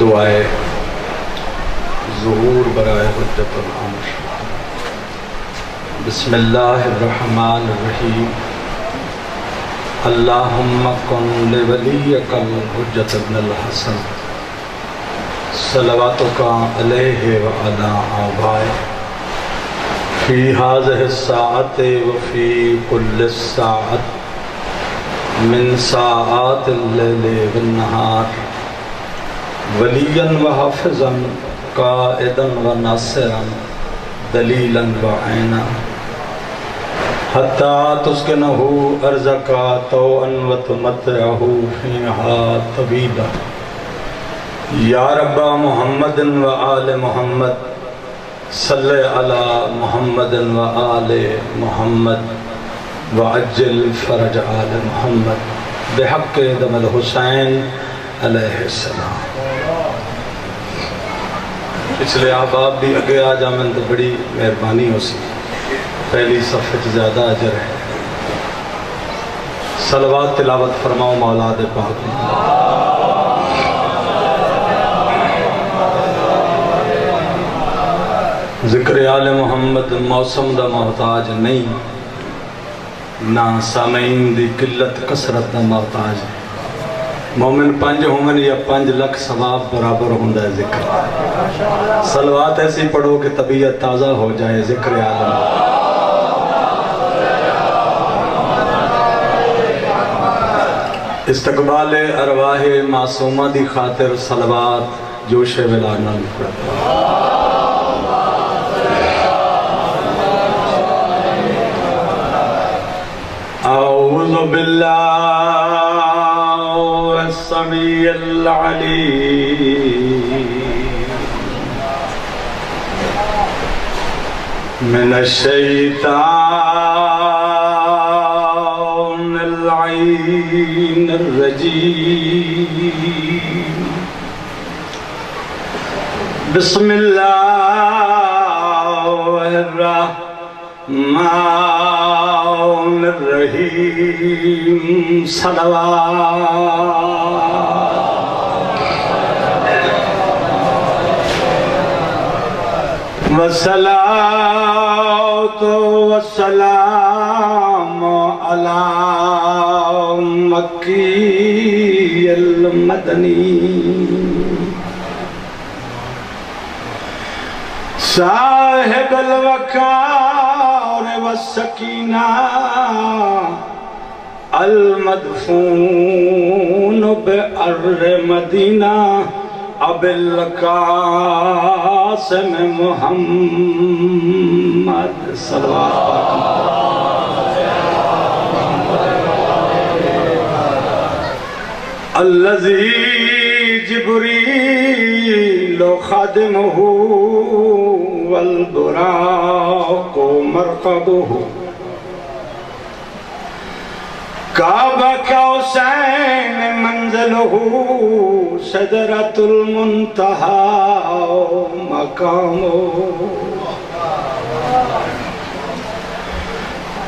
دعائے ظہور برائے حجت الامر۔ بسم اللہ الرحمن الرحیم۔ اللہم کن لولیک الحجت ابن الحسن صلواتک علیہ وعلی آبائہ فی ہذہ الساعۃ وفی کل ساعۃ من ساعات اللیل والنہار ولیاً وحافظاً قائداً وناصراً دلیلاً وعینا حتیٰ تسکنہ ارضک طوعاً وتمتعہ فیہا طویلا۔ یا رب محمد وآل محمد صلی علی محمد وآل محمد وعجل فرج آل محمد بحق دم الحسین علیہ السلام۔ پچھلے احباب بھی اگے آ جامن تو بڑی مہربانی ہو سی، پہلی صفحے زیادہ اجر ہے۔ صلوات تلاوت فرماؤ مولا دے پاک میں۔ ذکر آل محمد موسم دا محتاج نہیں، نہ سامعین دی قلت کثرت دا محتاج ہے۔ مومن پنج ہومن یا 5 لکھ ثواب برابر ہوندہ ہے ذکر۔ صلوات ایسی پڑھو کہ طبیعت تازہ ہو جائے ذکر عالم۔ استقبال ارواح معصومہ دی خاطر صلوات جوش ولانہ پڑھو۔ اعوذ باللہ السمیع العلیم من الشیطان اللعین الرجیم۔ بسم اللہ الرحمن الرحیم۔ صلوات والصلاة والسلام علی مکی المدنی صاحب الوقار والسکینہ المدفون بأرض مدینہ ابو القاسم محمد صلوات الذی جبریل خادمہ والبراق مرقبہ کعبہ قوسین منزلہ سدرۃ المنتہی مقامہ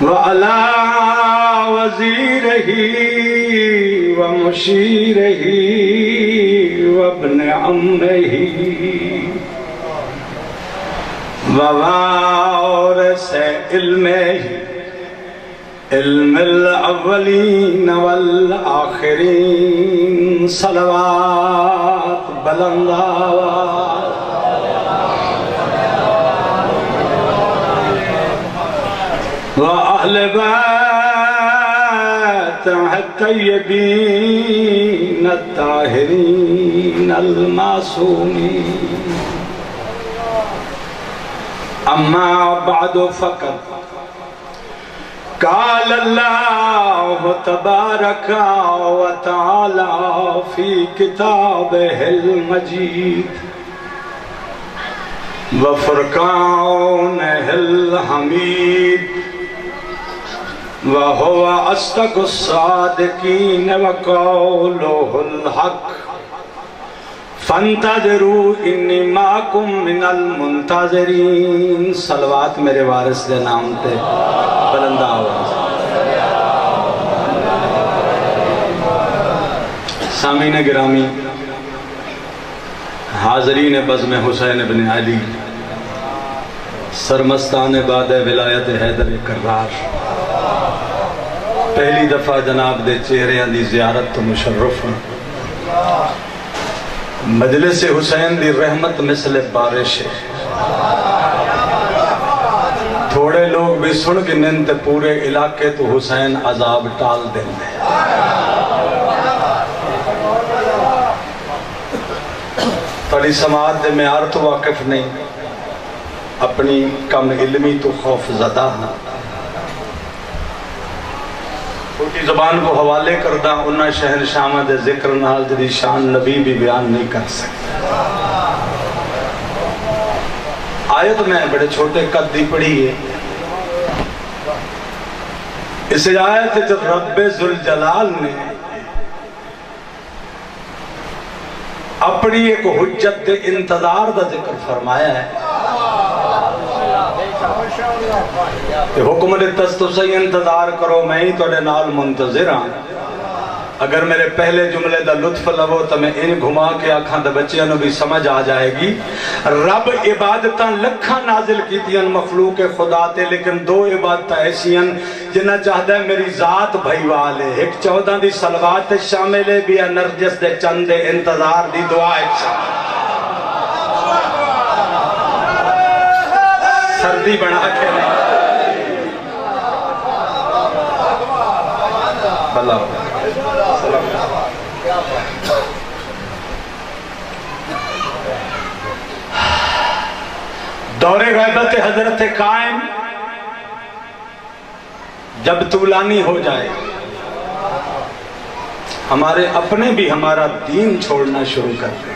وعلی وزیرہ ومشیرہ وابن عمہ ووارث علمہ علم الاولین والآخرین۔ صلوات بلند آواز۔ وأہل بیت الطیبین الطاہرین المعصومین۔ اما بعد فقط قال اللہ تبارک و تعالی فی کتابہ المجید وفرقانہ الحمید وہو اصدق الصادقین وقولہ الحق فانتظروا انی معکم من المنتظرین۔ صلوات میرے وارث دے نام تے بلند آواز۔ سامعین گرامی، حاضرین بزم حسین ابن علی، سرمستان بعد ولایت حیدر کرار، پہلی دفعہ جناب دے چہریاں دی زیارت تو مشرف ہیں۔ مجلس حسین دی رحمت مثل بارش ہے، تھوڑے لوگ بھی سن کے ننتے پورے علاقے تو حسین عذاب ٹال دیں دے۔ تھوڑی سماعت دے معیار تو واقف نہیں، اپنی کم علمی تو خوف زدہ ہاں، چھوٹی زبان کو حوالے کردہ انہاں شہنشاہ دے ذکر نال جدی شان نبی بھی بیان نہیں کر سکتے۔ آیت میں بڑے چھوٹے قد دی پڑھی ہے، اس آیت جب رب ذوالجلال نے اپنی ایک حجت دے انتظار دا ذکر فرمایا ہے کہ حکم دیتس تو صحیح انتظار کرو، میں ہی توڑے نال منتظر ہاں۔ اگر میرے پہلے جملے دا لطف لو تو میں ان گھما کے آنکھاں دا بچیاں نو بھی سمجھ آ جائے گی۔ رب عبادتاں لکھاں نازل کیتیاں مخلوق خدا تے، لیکن دو عبادتاں ایسیاں جنہ چاہدہ ہے میری ذات بھائی والے۔ ایک 14 دی صلوات شامل ہے بھی نرجس دے چند انتظار دی دعا ایک سردی بنا کے نہیں بھلا دور غیبت حضرت قائم جب طولانی ہو جائے، ہمارے اپنے بھی ہمارا دین چھوڑنا شروع کر دیں۔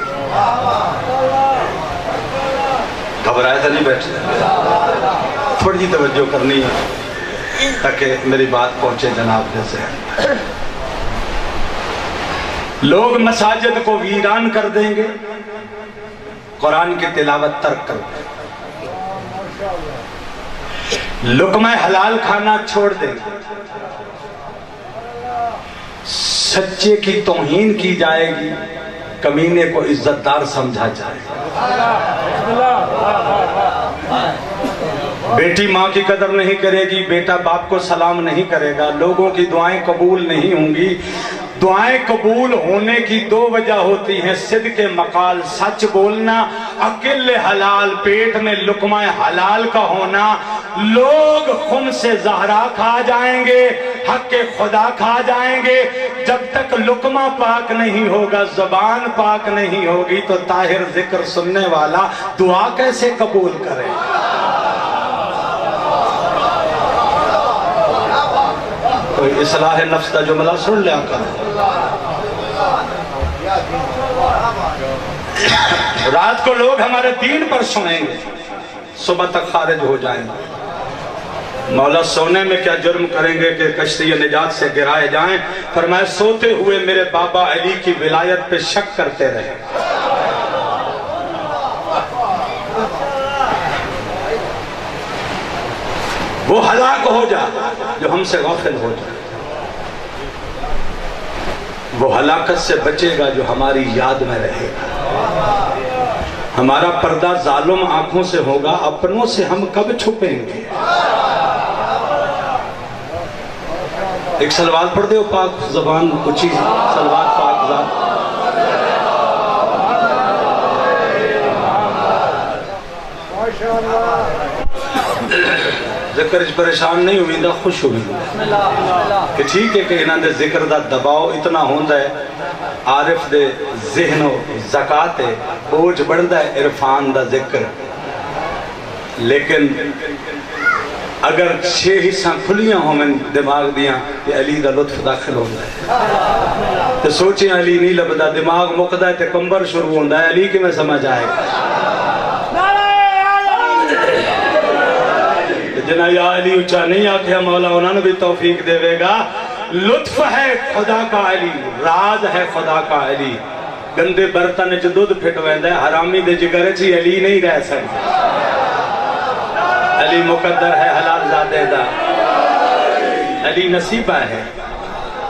گھبرائے تو نہیں بیٹھے، تھوڑی جی توجہ کرنی ہے تاکہ میری بات پہنچے جناب جیسے۔ لوگ مساجد کو ویران کر دیں گے، قرآن کی تلاوت ترک کر دیں گے، لقمہ حلال کھانا چھوڑ دیں گے، سچے کی توہین کی جائے گی، کمینے کو عزت دار سمجھا جائے گا، بیٹی ماں کی قدر نہیں کرے گی، بیٹا باپ کو سلام نہیں کرے گا، لوگوں کی دعائیں قبول نہیں ہوں گی۔ دعائیں قبول ہونے کی دو وجہ ہوتی ہیں، صدق مقال سچ بولنا، عقل حلال پیٹ میں لقمہ حلال کا ہونا۔ لوگ خمس زہرا کھا جائیں گے، حق خدا کھا جائیں گے، جب تک لقمہ پاک نہیں ہوگا، زبان پاک نہیں ہوگی تو طاہر ذکر سننے والا دعا کیسے قبول کرے؟ کوئی اصلاح نفس کا جملہ سن لیا کر۔ رات کو لوگ ہمارے دین پر سنیں گے، صبح تک خارج ہو جائیں گے۔ مولا سونے میں کیا جرم کریں گے کہ کشتی نجات سے گرائے جائیں؟ فرمایا سوتے ہوئے میرے بابا علی کی ولایت پہ شک کرتے رہے۔ وہ ہلاک ہو جا جو ہم سے غافل ہو جائے، وہ ہلاکت سے بچے گا جو ہماری یاد میں رہے گا۔ ہمارا پردہ ظالم آنکھوں سے ہوگا، اپنوں سے ہم کب چھپیں گے؟ ایک سلوات پڑھ دے ہو پاک زبان اچھی سلوات پاک ذات۔ ذکر اس پریشان نہیں ہوئی دا خوش ہوئی کہ ٹھیک ہے کہ انہاں دے ذکر دا دباؤ اتنا ہوندہ ہے، عارف دے ذہن و زکاة بوجھ بڑھندہ ہے عرفان دا ذکر، لیکن اگر 6 حصہ کھلیاں ہوں میں دماغ دیاں کہ علی دا لطف داخل ہوندہ ہے تو سوچیں علی نہیں لبدا، دماغ مقدہ ہے تو کمبر شروع ہوندہ ہے، علی کی میں سمجھ آئے گا۔ جنہ یا علی اچھا نہیں آکھیا مولا انہوں نے بھی توفیق دے گا۔ لطف ہے خدا کا علی، راز ہے خدا کا علی۔ گندے برتن چ دودھ پھٹ ویندا ہے، حرامی دے جگر چ علی نہیں رہ سکتا۔ علی مقدر ہے حلال زادے دا، علی نصیبہ ہے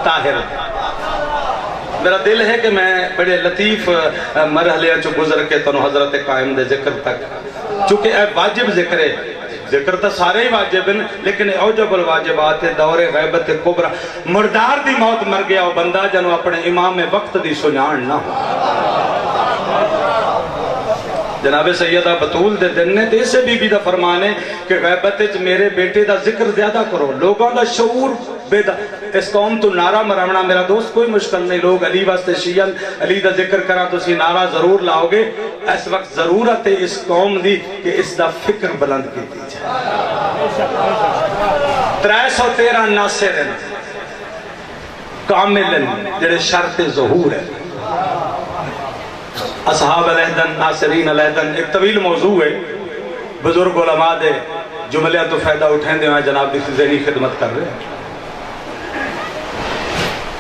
طاہر۔ میرا دل ہے کہ میں بڑے لطیف مرحلے چو گزر کے تنو حضرت قائم دے ذکر تک، چونکہ اے واجب ذکر ہے، ذکر تو سارے ہی واجب ہیں، لیکن اوجب الواجبات دور غیبت کبرا، مردار دی موت مر گیا وہ بندہ جنو اپنے امام وقت دی سنان نہ ہو۔ جناب سیدہ بطول دے دن نے دیسے بی بی دا فرمانے کہ غیبت میرے بیٹے دا ذکر زیادہ کرو، لوگوں دا شعور بیدا، اس قوم تو نعرہ مرمنا میرا دوست کوئی مشکل نہیں، لوگ علی واسطے شیعن علی دا ذکر کرا تو اسی نعرہ ضرور لاؤ گے، اس وقت ضرورت ہے اس قوم دی کہ اس دا فکر بلند کی دی جائے۔ 313 ناصر ہیں کامل ہیں جڑے شرط ظہور ہے، اصحاب علیہدن ناصرین علیہدن، ایک طویل موضوع ہے، بزرگ علماء دے جملیاں تو فائدہ اٹھیں دے میں جناب دی ذہنی خدمت کر رہے ہیں۔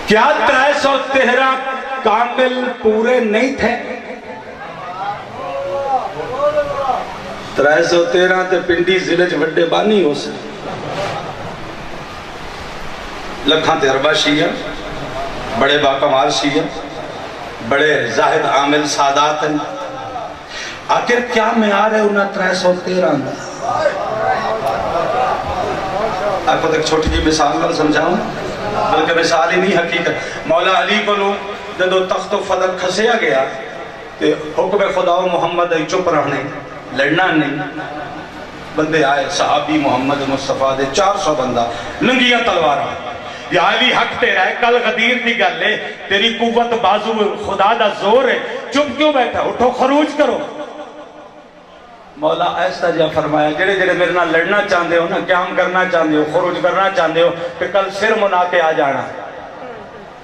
کیا 313 کامل پورے نہیں تھے؟ 313 تے پنڈی ضلع وڈے بانی ہو سے لکھاں تے اربع شیعہ، بڑے باکمال شیعہ، بڑے زاہد عامل سادات ہیں، آخر کیا معیار ہے انہاں 313 دا؟ آپ کو ایک چھوٹی جی مثال کر سمجھاؤں، بلکہ مثال ہی نہیں حقیقت۔ مولا علی کو جدو تخت و فضل کھسیا گیا تے حکم خدا و محمد چپ رہنے، لڑنا نہیں، بندے آئے صحابی محمد مصطفیٰ دے 400 بندہ ننگیاں تلوارا، یا علی حق تیرا ہے، کل غدیر دی گل ہے، تیری قوت بازو خدا دا زور ہے، چپ کیوں بیٹھا، اٹھو خروج کرو۔ مولا ایسا جا فرمایا جڑے جڑے میرے نہ لڑنا چاہتے ہو نا، قیام کرنا چاہتے ہو، خروج کرنا چاہتے ہو کہ کل سر منا کے آ جانا۔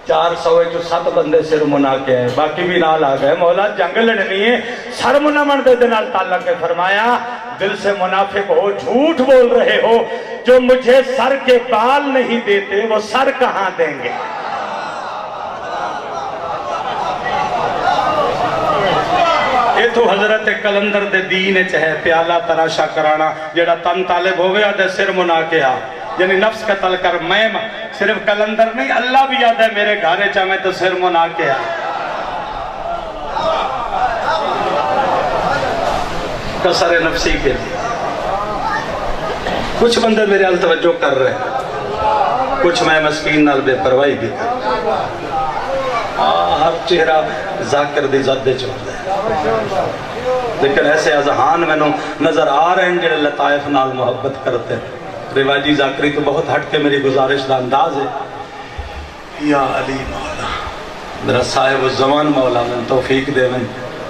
400 جو 7 بندے سر منا کے آئے، باقی بھی نال آ گئے۔ مولا جنگ لڑنی ہے، سر منا من دے دنال تعلق ہے، فرمایا دل سے منافق ہو، جھوٹ بول رہے ہو، جو مجھے سر کے بال نہیں دیتے وہ سر کہاں دیں گے؟ یہ تو حضرت کلندر دے دین چاہے پیالہ تراشا کرانا، جیڑا تن طالب ہوئے آدھے سر منا کے آ، یعنی نفس قتل کر، میں صرف کلندر نہیں اللہ بھی یاد ہے میرے گھارے چاہے تو سر منا کے آ۔ کسر نفسی کے لیے کچھ بندے میرے حال توجہ کر رہے ہیں، کچھ میں مسکین نال بے پرواہی بھی کر، ہر چہرہ ذاکر دی زد چل رہے ہیں، لیکن ایسے اذہان میں نظر آ رہے ہیں جڑے لطائف نال محبت کرتے ہیں۔ رواجی ذاکری تو بہت ہٹ کے میری گزارش دا انداز ہے، یا علی مولا میرا صاحب الزمان مولا میں توفیق دے میں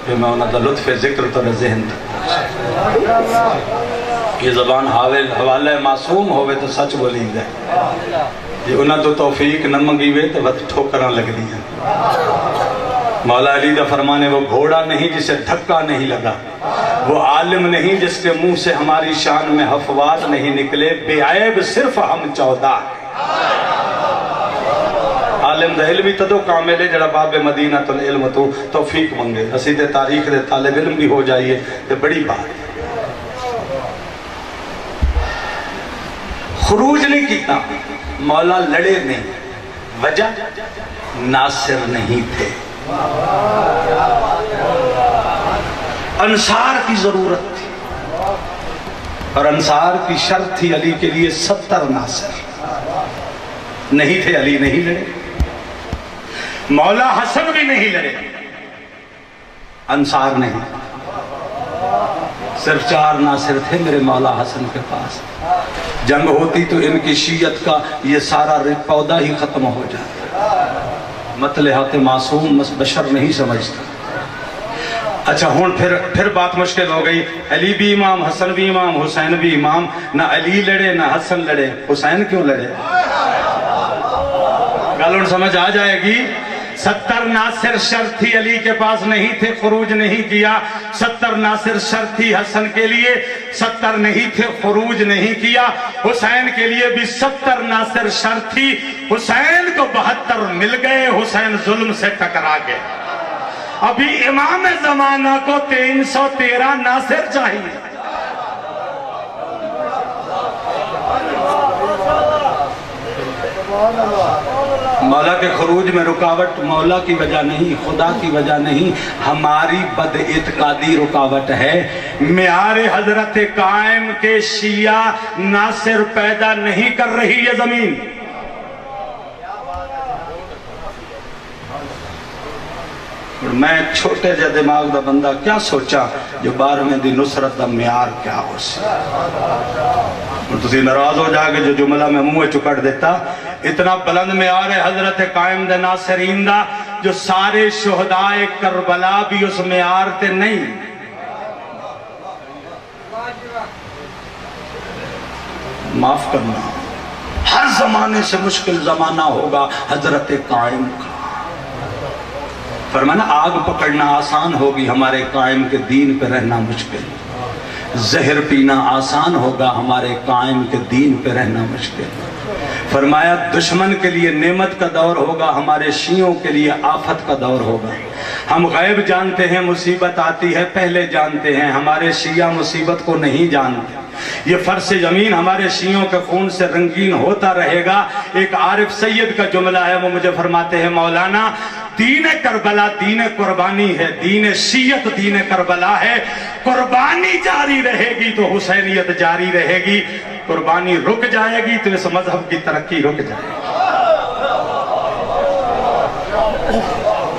کہ میں انہاں دا لطف ذکر تو ذہن تک یہ زبان حوالہ معصوم ہوئے تو سچ بولی دے، یہ انہاں تو توفیق نہ منگی ہوئے تو بہت ٹھوکراں لگ دی ہیں۔ مولا علی دا فرمانے وہ گھوڑا نہیں جسے دھکا نہیں لگا، وہ عالم نہیں جس کے منہ سے ہماری شان میں حفوات نہیں نکلے، بے عیب صرف ہم 14 عالم دا علمی تدو کامل ہے جڑا باب مدینہ تو علم تو توفیق منگے، اسی دے تاریخ دے طالب علم بھی ہو جائیے تو بڑی بات۔ خروج نہیں کیتا، مولا لڑے نہیں، وجہ ناصر نہیں تھے، انصار کی ضرورت تھی، اور انصار کی شرط تھی علی کے لیے 70 ناصر نہیں تھے، علی نہیں لڑے، مولا حسن بھی نہیں لڑے، انصار نہیں، صرف 4 ناصر تھے میرے مولا حسن کے پاس۔ جنگ ہوتی تو ان کی شیعت کا یہ سارا پودا ہی ختم ہو جاتا، مطلحات معصوم بشر نہیں سمجھتا۔ اچھا ہون پھر بات مشکل ہو گئی، علی بھی امام، حسن بھی امام، حسین بھی امام، نہ علی لڑے نہ حسن لڑے، حسین کیوں لڑے؟ گالون سمجھ آ جائے گی۔ 70 ناصر شرط تھی علی کے پاس نہیں تھے، خروج نہیں کیا، 70 ناصر شرط تھی حسن کے لیے، 70 نہیں تھے، خروج نہیں کیا، حسین کے لیے بھی 70 ناصر شرط تھی، حسین کو 72 مل گئے، حسین ظلم سے ٹکرا گئے۔ ابھی امام زمانہ کو 313 ناصر چاہیے۔ مولا کے خروج میں رکاوٹ مولا کی وجہ نہیں، خدا کی وجہ نہیں، ہماری بد اعتقادی رکاوٹ ہے۔ معیار حضرت قائم کے شیعہ ناصر پیدا نہیں کر رہی یہ زمین۔ میں ایک چھوٹے جے دماغ دا بندہ کیا سوچا جو 12ویں دی نصرت دا معیار کیا ہو سی، اور تسی ناراض ہو جا کے جو جملہ میں منہ چکڑ دیتا، اتنا بلند معیار ہے حضرت قائم دے ناصرین دا جو سارے شہداء کربلا بھی اس معیار تے نہیں۔ معاف کرنا، ہر زمانے سے مشکل زمانہ ہوگا حضرت قائم کا۔ فرمانا آگ پکڑنا آسان ہوگی، ہمارے قائم کے دین پہ رہنا مشکل۔ زہر پینا آسان ہوگا، ہمارے قائم کے دین پہ رہنا مشکل۔ فرمایا دشمن کے لیے نعمت کا دور ہوگا، ہمارے شیعوں کے لیے آفت کا دور ہوگا۔ ہم غیب جانتے ہیں مصیبت آتی ہے پہلے جانتے ہیں، ہمارے شیعہ مصیبت کو نہیں جانتے۔ یہ فرش زمین ہمارے شیعوں کے خون سے رنگین ہوتا رہے گا۔ ایک عارف سید کا جملہ ہے، وہ مجھے فرماتے ہیں مولانا دین کربلا دین قربانی ہے، دین شیعت دین کربلا ہے۔ قربانی جاری رہے گی تو حسینیت جاری رہے گی، قربانی رک جائے گی تو اس مذہب کی ترقی رک جائے گی۔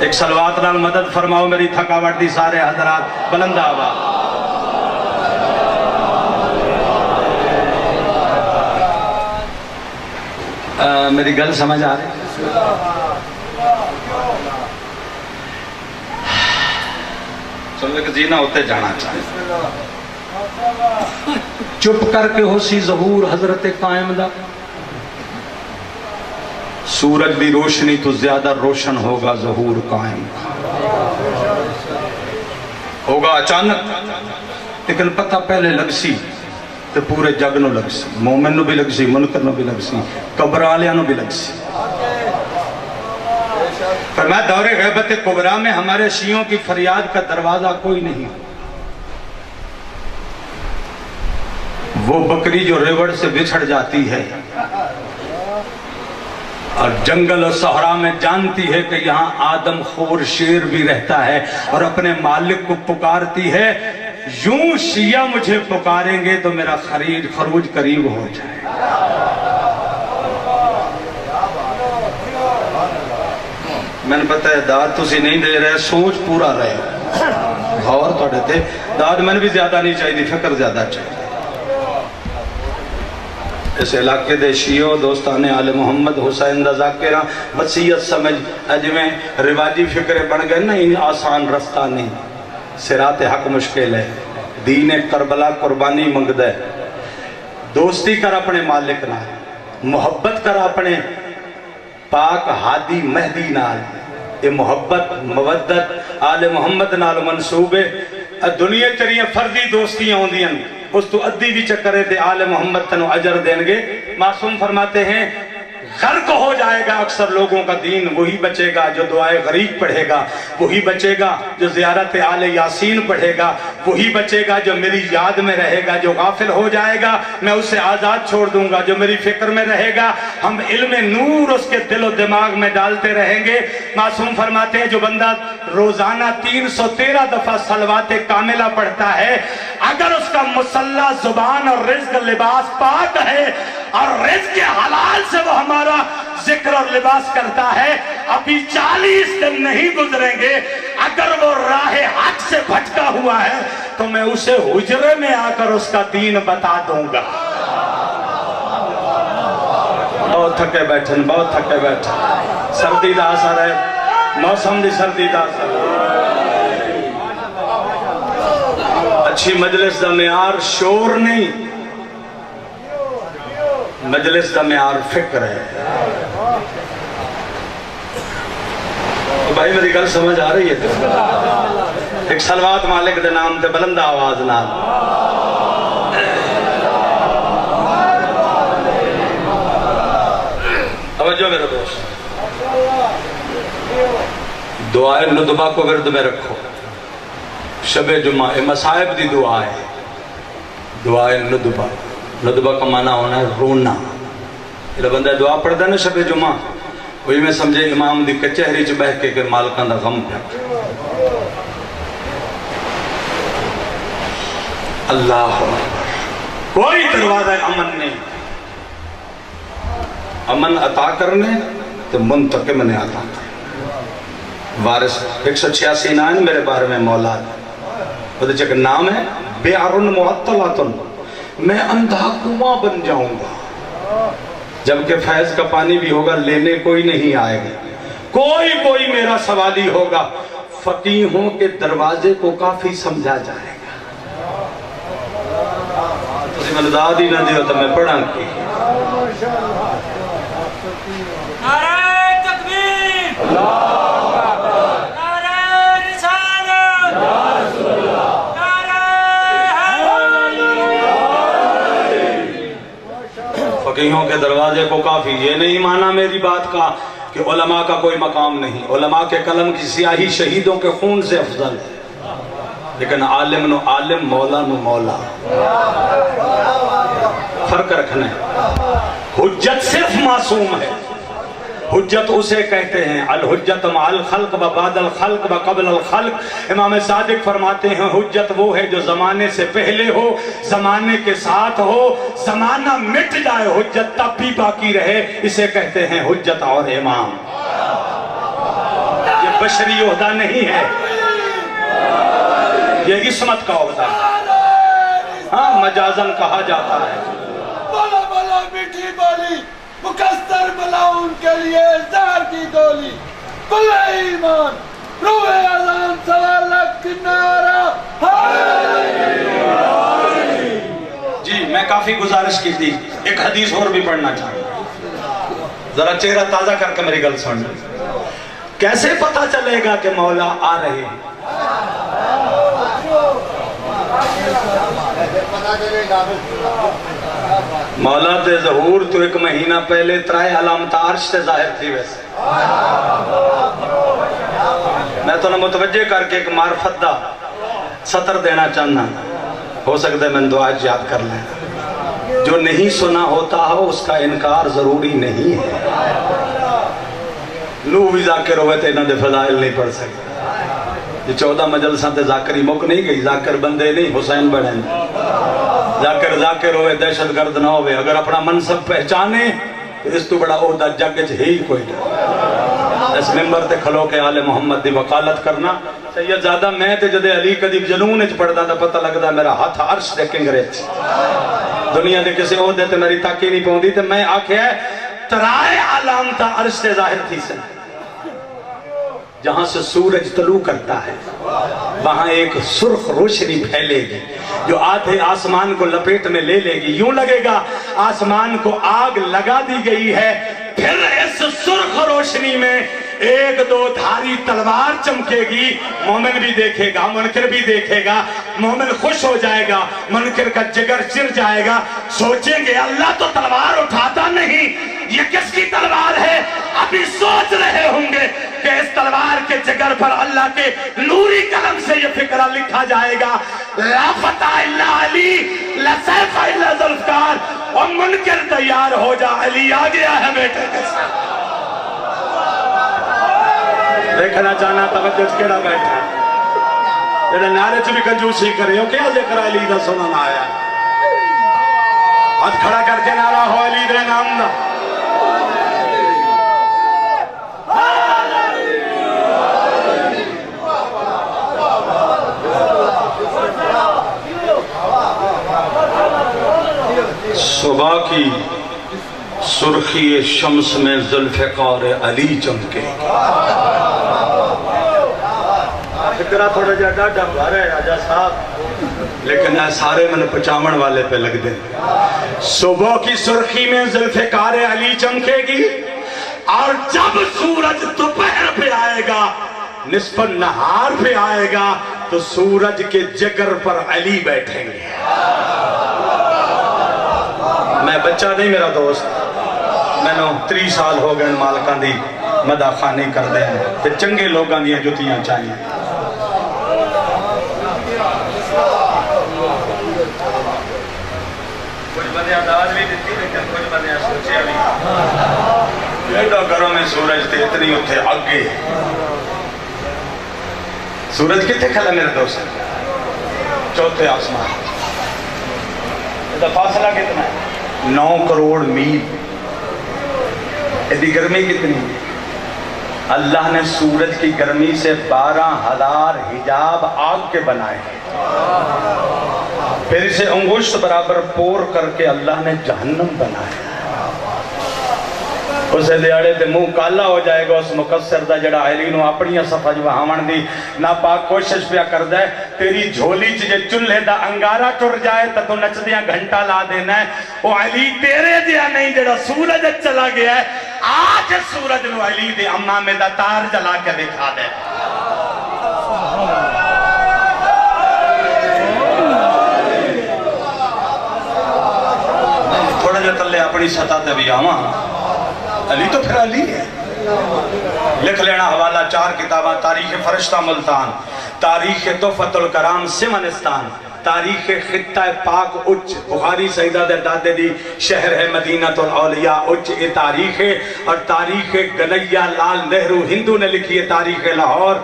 ایک صلوات نال مدد فرماؤ میری تھکاوٹ دی سارے حضرات، بلند آواز۔ میری گل سمجھ آ رہی؟ چلو ایک جینا ہوتے جانا چاہے، چپ کر کے ہو سی ظہور حضرت قائم دا، سورج دی روشنی تو زیادہ روشن ہوگا ظہور قائم ہوگا اچانک، لیکن پتہ پہلے لگ سی تو پورے جگ نو لگ سی، مومن نو بھی لگ سی، منکر نو بھی لگ سی، قبر آلیاں نو بھی لگ سی۔ فرمایا دور غیبت کبریٰ میں ہمارے شیعوں کی فریاد کا دروازہ کوئی نہیں۔ وہ بکری جو ریوڑ سے بچھڑ جاتی ہے اور جنگل اور صحرا میں جانتی ہے کہ یہاں آدم خور شیر بھی رہتا ہے اور اپنے مالک کو پکارتی ہے، یوں شیعہ مجھے پکاریں گے تو میرا خروج قریب ہو جائے۔ میں نے پتہ ہے داد تسی نہیں دے رہے، سوچ پورا رہے غور تو دیتے، داد میں نے بھی زیادہ نہیں چاہیے، فکر زیادہ چاہیے۔ اس علاقے دے شیعوں دوستان آل محمد حسین دا ذاکرہ وصیت سمجھ اج میں رواجی فکرے بن گئے، نہیں آسان رستہ نہیں، صراط حق مشکل ہے، دین کربلا قربانی منگد ہے، دوستی کر اپنے مالک نال، محبت کر اپنے پاک ہادی مہدی نال۔ یہ محبت مودت آل محمد نال منصوبے دنیا چریاں فردی دوستیاں ہوندیاں، اس تو ادھی بھی چکرے دے آل محمد تنو اجر دیں گے۔ معصوم فرماتے ہیں غرق ہو جائے گا اکثر لوگوں کا دین، وہی بچے گا جو دعائے غریب پڑھے گا، وہی بچے گا جو زیارت آل یاسین پڑھے گا، وہی بچے گا جو میری یاد میں رہے گا۔ جو غافل ہو جائے گا میں اسے آزاد چھوڑ دوں گا، جو میری فکر میں رہے گا ہم علم نور اس کے دل و دماغ میں ڈالتے رہیں گے۔ معصوم فرماتے ہیں جو بندہ روزانہ 313 دفعہ صلوات کاملہ پڑھتا ہے، اگر اس کا مسلح زبان اور رزق لباس پاک ہے اور رزق حلال سے وہ ہمارا ذکر اور لباس کرتا ہے، ابھی 40 دن نہیں گزریں گے، اگر وہ راہ حق سے بھٹکا ہوا ہے تو میں اسے حجرے میں آ کر اس کا دین بتا دوں گا۔ بہت تھکے بیٹھن، بہت تھکے بیٹھن، سردی دا اثر ہے، موسم دی سردی دا اثر ہے۔ اچھی مجلس دا معیار شور نہیں، مجلس دا معیار فکر ہے۔ بھائی میری گل سمجھ آ رہی ہے تو ایک صلوات مالک دے نام تے بلند آواز نال۔ توجہ میرے دوست، دعائے ندبہ کو ورد میں رکھو، شب جمعہ مصائب دی دعا ہے، دعائے ندبہ، ندبہ کا معنی ہونا ہے رونا۔ یہ بندہ دعا پڑھتا ہے نا شب جمعہ، کوئی میں سمجھے امام دی کچہری چ بہ کے مالکاں دا غم پیا اللہ کوئی دروازہ امن نہیں امن عطا کرنے تو منتقم نے عطا کرنے وارث 186 نائن میرے بارے میں مولاد وہ چک نام ہے بیعرن معطلاتن میں اندھا کنواں بن جاؤں گا جبکہ فیض کا پانی بھی ہوگا لینے کوئی نہیں آئے گا کوئی میرا سوالی ہوگا فقیہوں کے دروازے کو کافی سمجھا جائے گا تسی میں داد ہی نہ دیو تو میں پڑھاں کی نعرہ تکبیر نعرہ رسالت نعرہ فقیہوں کے دروازے کو کافی یہ نہیں مانا میری بات کا کہ علماء کا کوئی مقام نہیں علماء کے قلم کی سیاہی شہیدوں کے خون سے افضل ہے لیکن عالم نو عالم مولا نو مولا فرق رکھنا ہے حجت صرف معصوم ہے حجت اسے کہتے ہیں الحجت مع الخلق و بعد الخلق و قبل الخلق امام صادق فرماتے ہیں حجت وہ ہے جو زمانے سے پہلے ہو زمانے کے ساتھ ہو زمانہ مٹ جائے حجت تب بھی باقی رہے اسے کہتے ہیں حجت اور امام یہ بشری عہدہ نہیں ہے یہ عصمت کا عہدہ ہاں مجازن کہا جاتا ہے بولا بولا میٹھی بولی مکستر بلا ان کے لیے زہر کی گولی کل ایمان روح اعظم سوالک کنارہ جی میں کافی گزارش کی تھی ایک حدیث اور بھی پڑھنا چاہتا ذرا چہرہ تازہ کر کے میری گل سن کیسے پتا چلے گا کہ مولا آ رہے ہیں مولا تے ظہور تو ایک مہینہ پہلے ترائے علامت عرش سے ظاہر تھی ویسے میں تو نہ متوجہ کر کے ایک معرفت دا سطر دینا چاہنا ہو سکتا ہے میں دعا یاد کر لیں جو نہیں سنا ہوتا ہو اس کا انکار ضروری نہیں ہے لو بھی ذاکر ہوئے تھے انہوں نے فضائل نہیں پڑھ سکتے یہ 14 مجلساں تے ذاکری مک نہیں گئی ذاکر بندے نہیں حسین بڑھیں ذاکر ہوئے دہشت گرد نہ ہوئے اگر اپنا منصب پہچانے تو اس تو بڑا عہدہ جگ ہے ہی کوئی نہیں اس ممبر تے کھلو کے آل محمد دی وقالت کرنا سید زیادہ میں تے جدے علی قدیب جنون اچ پڑھدا تا پتہ لگدا میرا ہاتھ عرش دے کنگرے دنیا دے کسی عہدے تے میری تاکی نہیں پوندی تے میں آکھیا ہے ترائے علامت عرش سے ظاہر تھی سے جہاں سے سورج طلوع کرتا ہے وہاں ایک سرخ روشنی پھیلے گی جو آدھے آسمان کو لپیٹ میں لے لے گی یوں لگے گا آسمان کو آگ لگا دی گئی ہے پھر اس سرخ روشنی میں ایک دو دھاری تلوار چمکے گی مومن بھی دیکھے گا منکر بھی دیکھے گا مومن خوش ہو جائے گا منکر کا جگر چر جائے گا سوچیں گے اللہ تو تلوار اٹھاتا نہیں یہ کس کی تلوار ہے ابھی سوچ رہے ہوں گے کہ اس تلوار کے جگر پر اللہ کے نوری قلم سے یہ فکرہ لکھا جائے گا لا فتح الا علی لا سیف الا ذوالفقار اور منکر تیار ہو جا علی آ گیا ہے بیٹے کے ساتھ دیکھنا چاہنا توجہ کیڑا بیٹھا جڑے نعرے چ بھی کنجوسی کرے ہو کیا ذکر علی دا سنن آیا ہاتھ کھڑا کر کے نعرہ ہو علی دے نام دا صبح کی سرخی شمس میں ذوالفقار علی چمکے فکرہ تھوڑا جا ڈاڈا بھر ہے آجا صاحب لیکن اے سارے من پچامن والے پہ لگ دیں صبح کی سرخی میں ذوالفقار علی چمکے گی اور جب سورج دوپہر پہ آئے گا نصف نہار پہ آئے گا تو سورج کے جگر پر علی بیٹھیں گے میں بچہ نہیں میرا دوست میں نے 30 سال ہو گئے مالکان دی مدہ خانی کر دے ہیں تے چنگے لوگاں دیا جتیاں چاہیے کچھ بندے آداز بھی دیتی لیکن کچھ بندے سوچے بھی ایڈا گرم ہے سورج تے اتنی اتھے آگے سورج کتنے کھلا میرے دوست چوتھے آسمان یہ فاصلہ کتنا ہے 9 کروڑ میل یہ گرمی کتنی ہے اللہ نے سورج کی گرمی سے 12,000 حجاب آگ کے بنائے پھر اسے انگشت برابر پور کر کے اللہ نے جہنم بنایا اسے دیاڑے تے منہ کالا ہو جائے گا اس مقصر دا جڑا آئرینو اپنی صفحہ جو ہاون دی ناپاک کوشش پیا کر دے تیری جھولی چجے چلے دا انگارہ ٹر جائے تا تو نچ دیا گھنٹا لا دینا ہے وہ علی تیرے دیا نہیں جڑا سورج چلا گیا ہے آج سورج نو علی دے امامے دا تار جلا کے دکھا دے تھوڑا جو تلے اپنی سطح تے بھی آواں علی تو پھر علی ہے لکھ لینا حوالہ 4 کتاباں تاریخ فرشتہ ملتان تاریخ تحفۃ الکرام سمنستان تاریخ خطہ پاک اچ بخاری سیدہ دے دادے دی شہر ہے مدینہ الاولیاء اچ یہ تاریخ ہے اور تاریخ گنیا لال نہرو ہندو نے لکھی ہے تاریخ لاہور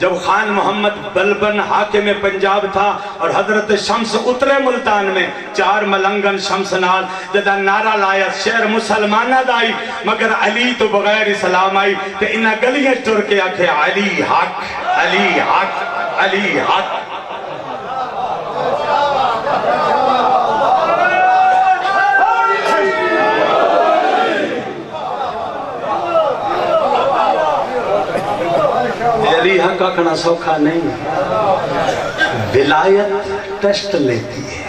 جب خان محمد بلبن حاکم پنجاب تھا اور حضرت شمس اترے ملتان میں 4 ملنگن شمس نال جدا نعرہ لایا شہر مسلمانہ دائی مگر علی تو بغیر اسلام آئی کہ انہا گلیاں ٹر کے آکھے علی حق علی حق علی حق علی حق آکھنا سوکھا نہیں ولایت ٹیسٹ لیتی ہے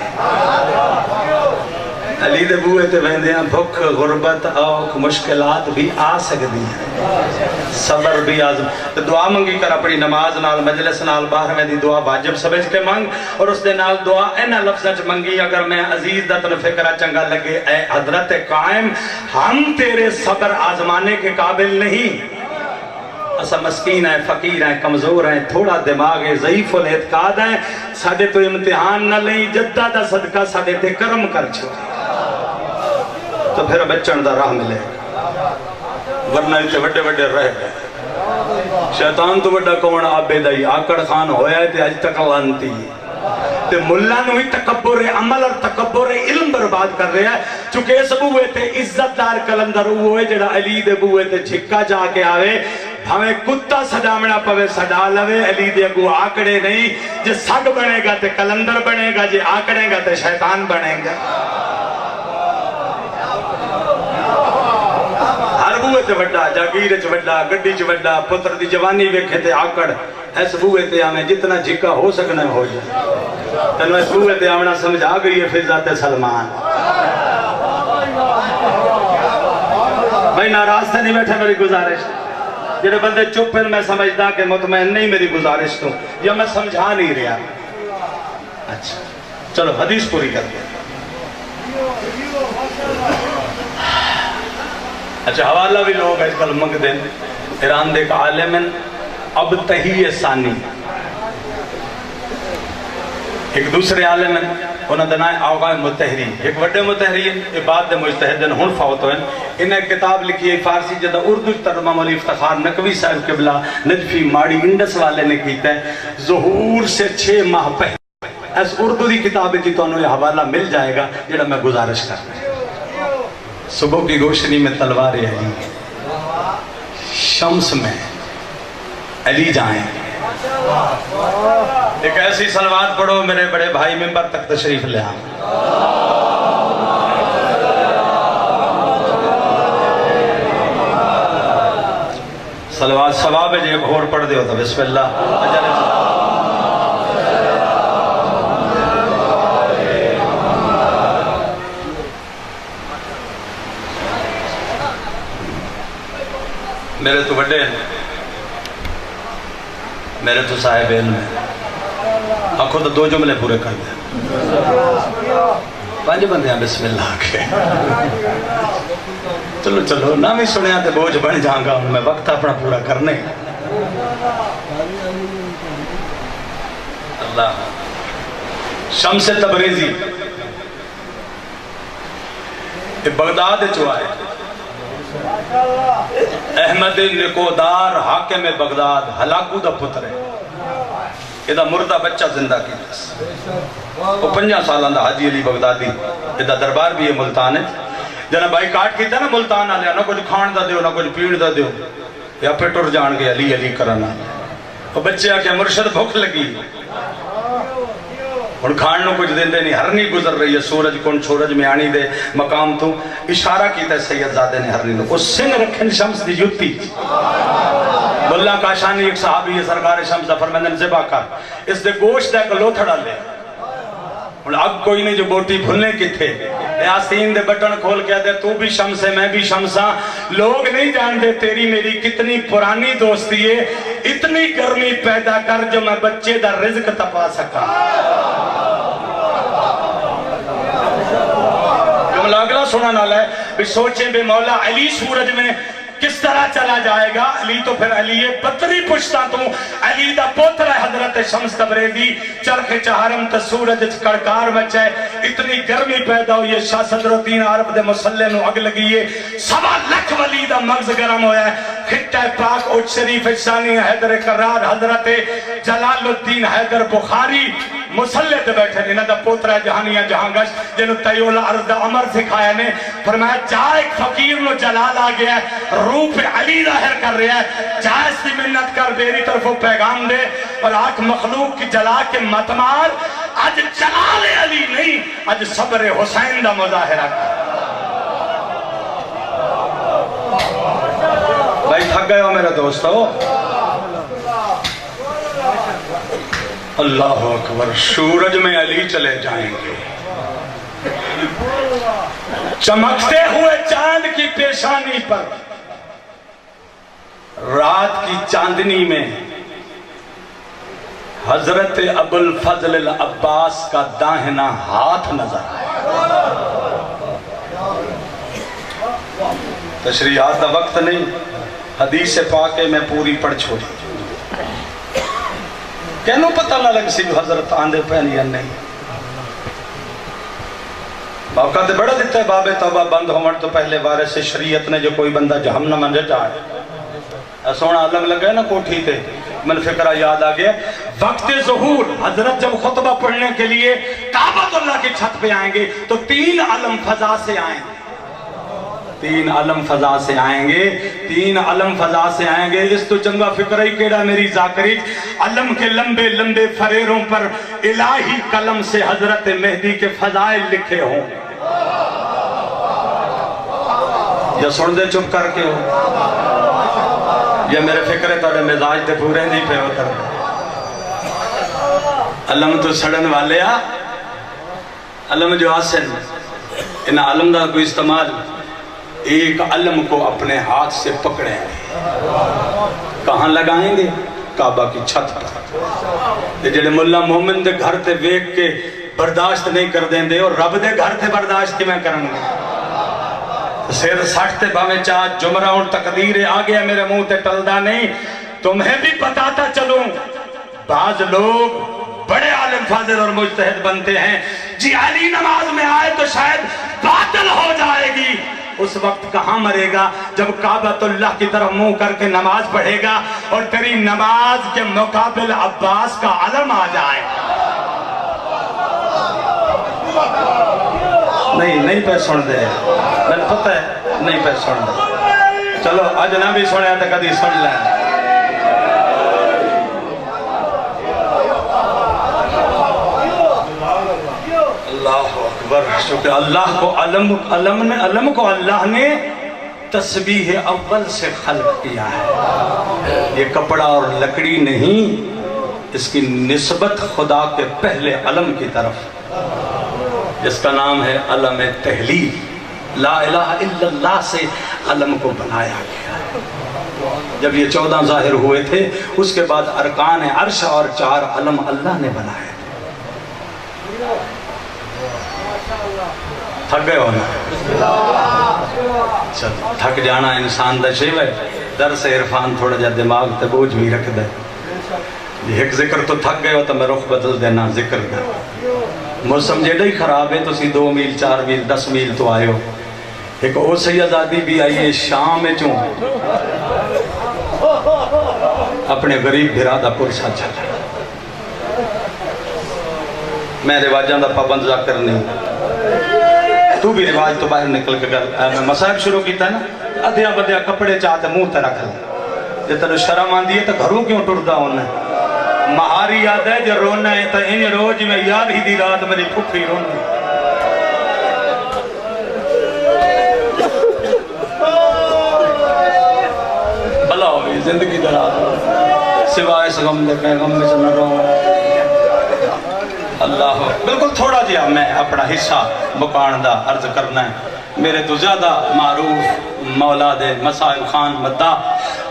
علی دے بوئے تے ویندیاں بھک غربت اوکھ مشکلات بھی آ سکتی ہیں صبر بھی آزم تو دعا منگی کر اپنی نماز نال مجلس نال باہر میں دی دعا واجب سمجھ کے منگ اور اس دے نال دعا اینا لفظ منگی اگر میں عزیز دا تن فکرہ چنگا لگے اے حضرت قائم ہم تیرے صبر آزمانے کے قابل نہیں اسا مسکین ہیں فقیر ہیں کمزور ہیں تھوڑا دماغ ہے ضعیف الاعتقاد ہیں ساڑھے تو امتحان نہ لیں جدہ دا صدقہ ساڑھے تے کرم کر چھوڑے تو پھر بچن دا راہ ملے ورنہ اتنے وڈے وڈے رہ گئے شیطان تو وڈا کون آبے دائی آکڑ خان ہویا ہے تے آج تک لانتی تے ملہ نوی تکبر عمل اور تکبر علم برباد کر رہے ہیں چونکہ اس بوئے تے عزت دار کلندر ہوئے جڑا علی دے بوئے تے جھکا جا کے آوے ہمیں کتا سجامنا پوے سجا لوے علی دے اگو آکڑے نہیں جے سگ بنے گا تے کلندر بنے گا جے آکڑے گا تے شیطان بنے گا ہر بوئے تے وڈا جاگیر چ وڈا گڈی چ وڈا پتر دی جوانی ویکھے تے آکڑ اس بوئے تے ہمیں جتنا جھکا ہو سکنا ہو جائے تنو اس بوئے تے آمنا سمجھ آ گئی ہے فضات سلمان بھائی ناراض سے نہیں بیٹھے میری گزارش جنہیں بندے چپ ہیں میں سمجھدا کہ مطمئن نہیں میری گزارش تو یا میں سمجھا نہیں رہا اچھا چلو حدیث پوری کر دیں اچھا حوالہ بھی لوگ اس کل منگ دیں ایران دے کا عالمن اب تہی ثانی ایک دوسرے عالم ہیں انہوں نے نام آغا متحری ایک وڈے متحری ہیں بعد دے مجتہدن ہن فوت ہوئے انہیں کتاب لکھی ہے فارسی جدہ اردو ترجمہ مولی افتخار نقوی صاحب قبلہ نجفی ماڑی انڈس والے نے کیتا ہے ظہور سے 6 ماہ پہلے اس اردو دی کتاب کی تو انہوں یہ حوالہ مل جائے گا جڑا میں گزارش کر رہا ہوں صبح کی روشنی میں تلوار علی شمس میں علی جائیں ایک ایسی صلوات پڑھو میرے بڑے بھائی ممبر تک تشریف لے آئیں صلوات ثواب ہے جو ایک اور پڑھ دے ہوتا بسم اللہ میرے تو بڑے ہیں میرے تو صاحب علم ہے آپ خود 2 جملے پورے کر دیں 5 بندے ہیں بسم اللہ کے چلو چلو نہ بھی سنیا تے بوجھ بن جاؤں گا میں وقت اپنا پورا کرنے اللہ شمس تبریزی یہ بغداد چوائے احمد نکودار حاکم بغداد ہلاکو دا پتر ہے، یہ مردہ بچہ زندہ کی دس وہ 50 سالان دا حاجی علی بغدادی، یہ دربار بھی ہے ملتان ہے، جنہ بائی کاٹ کی تھا نا ملتان آلیا، نہ کچھ کھان دا دیو نہ کچھ پیڑ دا دیو، یا پیٹر جان گے علی علی کرنا، وہ بچے آکے مرشد بھوک لگی اور کھان نو کچھ دن دے نہیں، ہرنی گزر رہی ہے، سورج کون سورج میں آنی دے مقام تو اشارہ کیتا ہے سید زادے نے ہرنی نو، اس سنگ رکھن شمس دی جوتی ملا کاشانی ایک صحابی ہے سرکار شمس دا فرمندن زبا کر اس دے گوشت دے کلو تھڑا لے اور اب کوئی نہیں جو بوٹی بھلنے کی تھے یاسین دے بٹن کھول کے دے تو بھی شمس ہے میں بھی شمساں، لوگ نہیں جان دے تیری میری کتنی پرانی دوستی ہے، اتنی گرمی پیدا کر جو میں بچے دا رزق تپا سکا۔ جملہ اگلا سنانا لائے بھی سوچیں بے مولا علی سورج میں کس طرح چلا جائے گا، علی تو پھر علی بدری پشتا تو علی دا پوتر ہے حضرت شمس تبریزی، چرخ چہارم تا سورج کڑکار مچے، اتنی گرمی پیدا ہوئی ہے، شاہ صدر الدین عرب دے مسلح نو اگ لگی ہے، 1.25 لاکھ ولی دا مغز گرم ہویا ہے، خطہ پاک اوچ شریف ثانی حیدر قرار حضرت جلال الدین حیدر بخاری مسلح دے بیٹھے انہاں دا پوترہ جہانیہ جہاں گشت جنہوں تیول عرض دا عمر سکھایا نے فرمایا جا ایک فقیر نو جلال آ گیا ہے، روح پہ علی ظاہر کر رہا ہے، جا اس کی منت کر میری طرفوں پیغام دے اور آنکھ مخلوق کی جلا کے مت مار، آج جلال علی نہیں آج صبر حسین دا مظاہرہ کر۔ بھائی تھک گئے ہو میرے دوستو، اللہ اکبر، سورج میں علی چلے جائیں گے، چمکتے ہوئے چاند کی پیشانی پر رات کی چاندنی میں حضرت ابو الفضل العباس کا داہنا ہاتھ نظر آئے۔ تشریحات کا وقت نہیں، حدیث پاک میں پوری پڑھ چھوڑی، کہنو پتہ نہ لگ سی حضرت آندے پہنی یا نہیں۔ موقع تے بڑا دیتا ہے، باب توبہ بند ہومن تو پہلے وارث شریعت نے جو کوئی بندہ جہنم میں جائے، سونا علم لگا نا کوٹھی تے، من فکرہ یاد آگیا، وقت ظہور حضرت جب خطبہ پڑھنے کے لیے کعبۃ اللہ کی چھت پہ آئیں گے تو 3 علم فضا سے آئیں گے، 3 علم فضا سے آئیں گے، 3 علم فضا سے آئیں گے، اس تو چنگا فکر ہی کیڑا میری ذاکری، علم کے لمبے لمبے فریروں پر الہی قلم سے حضرت مہدی کے فضائل لکھے ہوں، یا سن دے چپ کر کے ہو، یا میرے فکر ہے توڑے مزاج تے پورے نہیں پہ ہوتا، علم تو سڑن والے آ، علم جو آسن، ان علم دا کوئی استعمال، ایک علم کو اپنے ہاتھ سے پکڑیں گے، کہاں لگائیں گے؟ کعبہ کی چھت پر۔ جڑے ملا مومن دے گھر تے ویک کے برداشت نہیں کر دیں دے اور رب دے گھر تے برداشت کی میں کروں گے، سیر سٹتے باویں چاہ جمرہ اور تقدیر آ گیا میرے منہ تے ٹلدا نہیں، تمہیں بھی بتاتا چلوں، بعض لوگ بڑے عالم فاضل اور مجتہد بنتے ہیں، جی علی نماز میں آئے تو شاید باطل ہو جائے گی، اس وقت کہاں مرے گا جب کعبۃ اللہ کی طرف منہ کر کے نماز پڑھے گا اور تیری نماز کے مقابل عباس کا علم آ جائے۔ نہیں پہ سن دے، میں پتہ ہے نہیں پہ سن دے، چلو آج نہ بھی سنے تو کدی سن لیں۔ اللہ اکبر، چونکہ اللہ کو علم کو اللہ نے تسبیح اول سے خلق کیا ہے، یہ کپڑا اور لکڑی نہیں، اس کی نسبت خدا کے پہلے علم کی طرف، جس کا نام ہے علم تحلیل، لا الہ الا اللہ سے علم کو بنایا گیا ہے۔ جب یہ 14 ظاہر ہوئے تھے اس کے بعد ارکان عرش اور 4 علم اللہ نے بنائے تھے۔ تھک گئے ہونا، تھک جانا انسان دا شیو ہے، درس عرفان تھوڑا جا دماغ تے بوجھ بھی رکھ دے، ایک ذکر تو تھک گئے ہو تو میں رخ بدل دینا ذکر دا، موسم جیڑا ہی خراب ہے تو 2 میل 4 میل 10 میل تو آئے ہو، ایک او سیدادی بھی آئیے شام چوں اپنے غریب بھرا دا پرسا چلا. میں رواجاں دا پابند ذاکر نہیں، تو بھی رواج تو باہر نکل کے گل. میں مسائب شروع کیتا ہے نا، ادھیا بدھیا کپڑے چاہتے منہ تے رکھ لیں. جے تینوں شرم آندی ہے تو گھروں کیوں ٹردا ہونا ہے؟ مہاری یاد ہے جو رونا ہے تو انج رو جی میں یاد ہی دی رات میری پھپھی رونا. بھلا ہوئی زندگی دراز سوائے اس غم دے میں غم میں سے نہ رہوں. اللہ بالکل تھوڑا جہا میں اپنا حصہ مکان دا عرض کرنا ہے. میرے تو زیادہ معروف مولا دے مسائل خان مدہ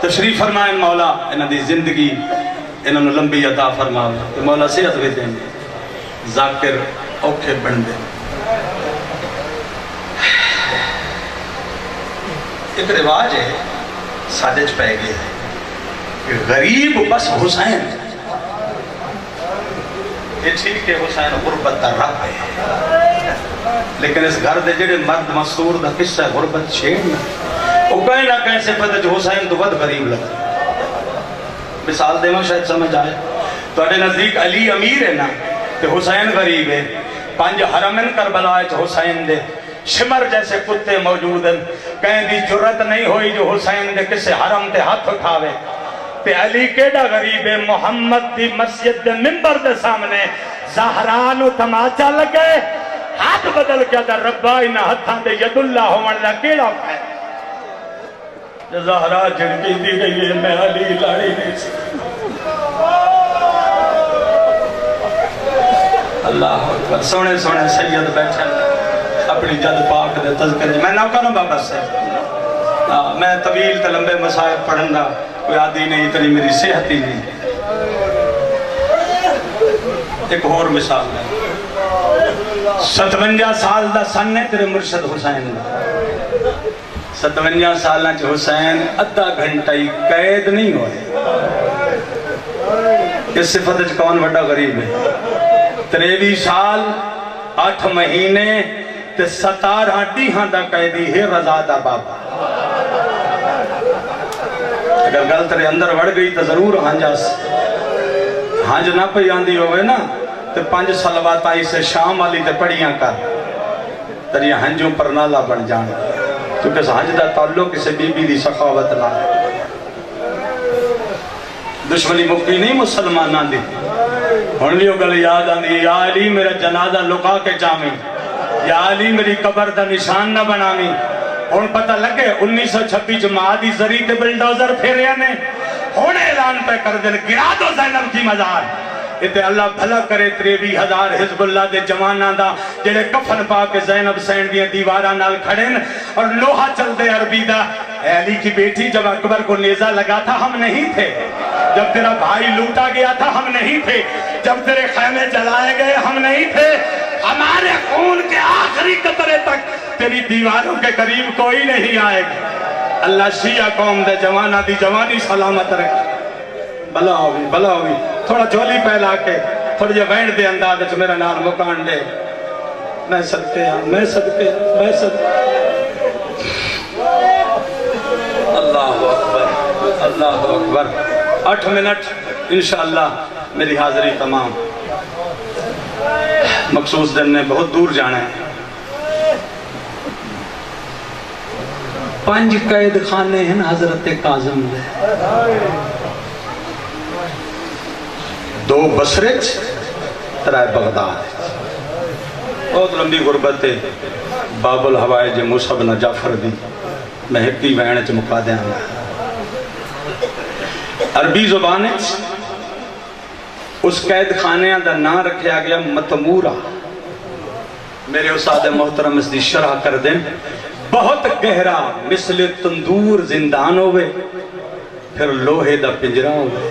تشریف فرمائیں. مولا انہاں دی زندگی انہاں نو لمبی عطا فرمائے، مولا صحت بھی دیں، ذاکر اوکھے بن دیں. ایک رواج ہے سادے چ پہ گئے کہ غریب بس حسین. یہ ٹھیک ہے حسین غربت دا رب ہے، لیکن اس گھر دے جڑے مرد مسور دا قصہ غربت چھیڑنا وہ کہیں نہ کہیں صفت جو حسین تو ود غریب لگتا. مثال دے میں شاید سمجھ آئے. تو اڈے نزدیک علی امیر ہے نا تو حسین غریب ہے. 5 حرمین کربلا ہے حسین دے شمر جیسے کتے موجود ہیں. کہیں دی جرت نہیں ہوئی جو حسین دے کسے حرم دے ہاتھ اٹھاوے. تے علی کیڑا غریب ہے، محمد دی مسجد دے ممبر دے سامنے زہرانو تماچا لگے ہاتھ بدل کے در ربا انہا ہتھاں دے ید اللہ ہومن دا کیڑا ہے. زہرا جھڑکی دی گئی ہے میں علی لاری نہیں سکتا. اللہ اکبر. سونے سونے سید بیٹھے اپنی جد پاک دے تذکرے. میں نہ کروں بابا سے میں طویل تے لمبے مسائل پڑھن دا کوئی عادی نہیں، اتنی میری صحت ہی نہیں. ایک اور مثال ہے. 57 سال دا سن ہے تیرے مرشد حسین دا. 57 سالاں چ حسین ادھا گھنٹہ ہی قید نہیں ہوئے. اس صفت چ کون بڑا غریب ہے؟ 23 سال 8 مہینے تے 17 ڈیہاں دا قیدی ہے رضا دا بابا. اگر گل تیرے اندر وڑ گئی تو ضرور ہنجاس. ہنج نہ پہ آندی ہوئے نا تو 5 صلوات آئی سے شام والی تے پڑیاں کر تیری ہنجوں پر نالا بن جانا. کیونکہ اس ہنج دا تعلق کسی بی بی دی سخاوت نہ. دشمنی مکی نہیں مسلمانہ دی. ہن بھی وہ گل یاد آندی یا علی میرا جنازہ لکا کے جامی، یا علی میری قبر دا نشان نہ بنامی. ہن پتہ لگے 1926 جماعت دی زری تے بلڈوزر پھیریا نے ہن اعلان پہ کر دل گرا دو زینب کی مزار. اتے اللہ بھلا کرے 23,000 حزب اللہ دے جواناں دا جڑے کفن پا کے زینب سین دیاں دیواراں نال کھڑن اور لوہا چل دے عربی دا. اے علی کی بیٹی جب اکبر کو نیزہ لگا تھا ہم نہیں تھے، جب تیرا بھائی لوٹا گیا تھا ہم نہیں تھے، جب تیرے خیمے جلائے گئے ہم نہیں تھے. ہمارے خون کے آخری قطرے تک تیری دیواروں کے قریب کوئی نہیں آئے گا. اللہ شیعہ قوم دے جوانہ دی جوانی سلامت رکھے. بلا ہوئی بلا ہوئی. تھوڑا جھولی پہلا کے تھوڑی جے وینڈ دے انداز جو میرا نال مکان دے. میں صدقے میں صدقے میں صدقے. اللہ اکبر اللہ اکبر. 8 منٹ انشاءاللہ میری حاضری تمام. مخصوص دن نے بہت دور جانا ہے. 5 قید خانے ہیں حضرت کاظم دے. 2 بصرے 3 بغداد. بہت لمبی غربت ہے. باب الحوائج موسیٰ بن جعفر دی میں ہکتی وینچ مکا دیا. عربی زبان اس قید خانے دا نام رکھیا گیا متمورہ. میرے استاد محترم اس دی شرح کر دیں. بہت گہرا مثل تندور زندان ہوئے پھر لوہے دا پنجرہ ہوئے.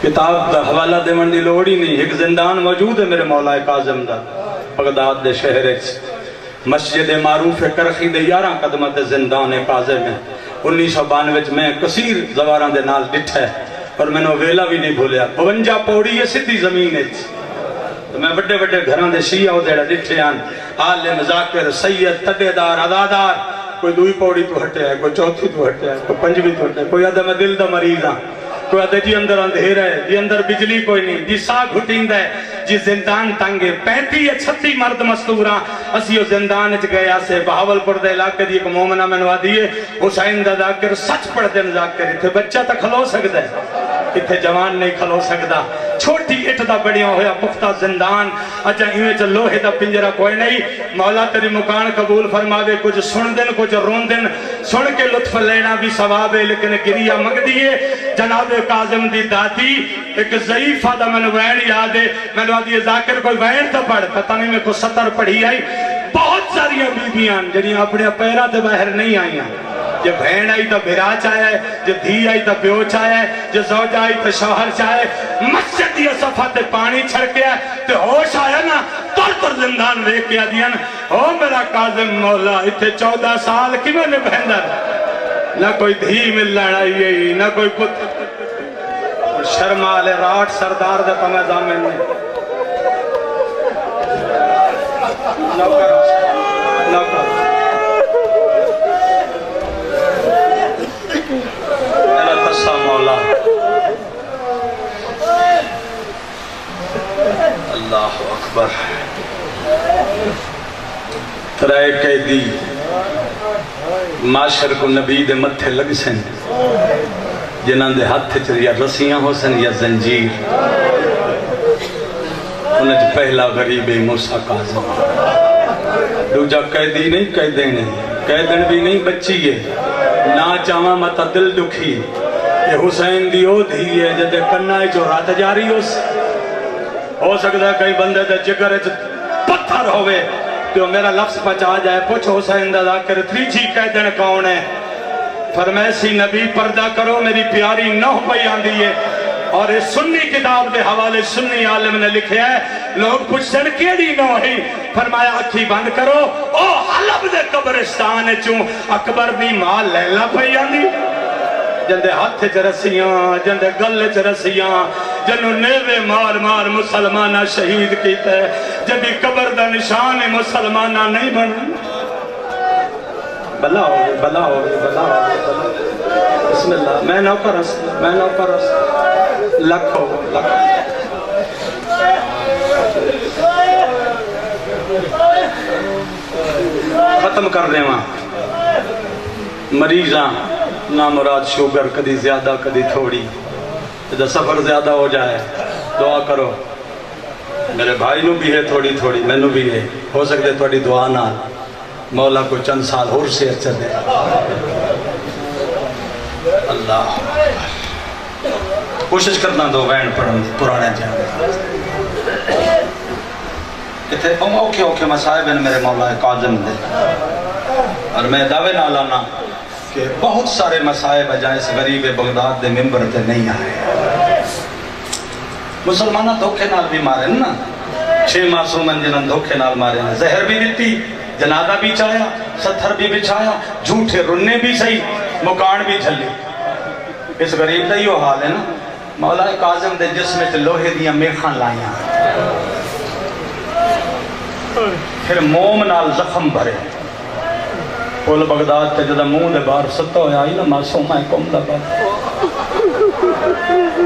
کتاب دا حوالہ دے منڈی لوڑی نہیں. ایک زندان موجود ہے میرے مولا کاظم دا بغداد دے شہر مسجد معروف کرخی دے 11 قدمہ دے زندان کاظم میں 1992 میں کثیر زواران دے نال ڈٹھا ہے اور میں نے ویلا بھی نہیں بھولیا. 52 پوڑی ہے سدھی زمین ہے. تو میں بڑے بڑے گھروں دے شیعہ ہو دیڑا ڈٹھے آن عالم ذاکر سید تڈے دار عزادار کوئی دوئی پوڑی تو ہٹے ہے کوئی چوتھی تو ہٹے ہے کوئی پنجویں تو ہٹے ہے کوئی آدھا میں دل دا مریض ہاں کوئی آدھا جی اندر اندھیرا ہے جی اندر بجلی کوئی نہیں جی سا گھٹیندہ ہے جی زندان تنگے 35 یا 36 مرد مستورا اسیو زندان اچ گئے آسے بہاول پر دے علاقے دی ایک مومنہ منوا دیئے حسین دا ذاکر سچ پڑھ دے ذاکر اتھے بچہ تا کھلو سکتا ہے اتھے جوان نہیں کھلو سکتا چھوٹی اٹھ دا بڑیاں ہویا پختہ زندان اچھا ایویں چا لوہے دا پنجرہ کوئی نہیں مولا تیری مکان قبول فرماوے کچھ سن دن کچھ رون دن سن کے لطف لینا بھی ثواب ہے لیکن گریہ مگ دیئے جناب کاظم دی دادی ایک ضعیفہ دا میں وین یاد ہے میں نے آدھی ذاکر کوئی وین تا پڑھ پتہ نہیں میں کو 70 پڑھی آئی بہت ساری بیبیاں جنہیں اپنے پیرہ دے باہر نہیں آئیاں جو بہن آئی تو بھرا چاہے جو دھی آئی تو پیو چاہے جو زوج آئی تو شوہر چاہے مسجد یہ صفحہ تے پانی چھڑکے ہے تو ہوش آیا نا تر زندان ویک کیا دیا نا او میرا کاظم مولا اتھے 14 سال کی میں نے بہندر نہ کوئی دھی مل لڑائی ہے نہ کوئی پت شرمال راٹ سردار دے پمیں دامن میں نوکر مولا اللہ اکبر ترائے قیدی معاشر کو نبی دے متھے لگ سن جنہاں دے ہاتھ چر یا رسیاں ہو سن یا زنجیر انہیں پہلا غریب موسیٰ کاظم دوجہ قیدی نہیں قیدیں نہیں قیدن بھی نہیں بچی ہے نا چاہاں متا دل دکھی یہ حسین دی او دھی ہے جدے کنائے جو رات جاری ہو سکتا ہے کئی بندے دے جگر پتھر ہوئے تو میرا لفظ پچا جائے پوچھ حسین دا ذاکر تریجی قیدن کون ہے فرمیسی نبی پردہ کرو میری پیاری نوح بیان دیئے اور اس سنی کتاب دے حوالے سنی عالم نے لکھے ہے لوگ پوچھتن کیڑی نوحی فرمایا اکھی بند کرو او حلب دے قبرستان چون اکبر دی ماں لیلہ بیان دی جندے ہاتھ چرسیاں جندے گل چرسیاں جنہوں نیوے مار مار مسلمانہ شہید کیتا ہے جدی قبر دا نشان مسلمانہ نہیں بن بلا ہوگی بلا ہوگی بلا ہوگی بسم اللہ میں نوکر اس لکھو ختم کر دیں وہاں مریضاں نامراد شوگر کدی زیادہ کدی تھوڑی جب سفر زیادہ ہو جائے دعا کرو میرے بھائی نو بھی ہے تھوڑی تھوڑی میں نو بھی ہے ہو سکتے تھوڑی دعا نہ مولا کو چند سال اور سے اچھا دے اللہ کوشش کرنا دو وین پڑھن پرانے جانے اتھے اوکے مسائب ہیں میرے مولا کاظم دے اور میں دعوے نہ لانا کہ بہت سارے مسائب جائیں اس غریب بغداد دے ممبر تے نہیں آئے مسلمانہ دھوکے نال بھی مارے نا 6 معصومن جنہاں دھوکے نال مارے زہر بھی دیتی جنازہ بھی چاہیا ستھر بھی بچھایا جھوٹے رننے بھی صحیح مکان بھی جھلی اس غریب دا یہ حال ہے نا مولا کاظم دے جسم تے لوہے دیاں میخاں لائیاں پھر موم نال زخم بھرے پول بغداد تے جدہ منہ دے بار ستو ہے آئی نا معصوم ہے کم دا بار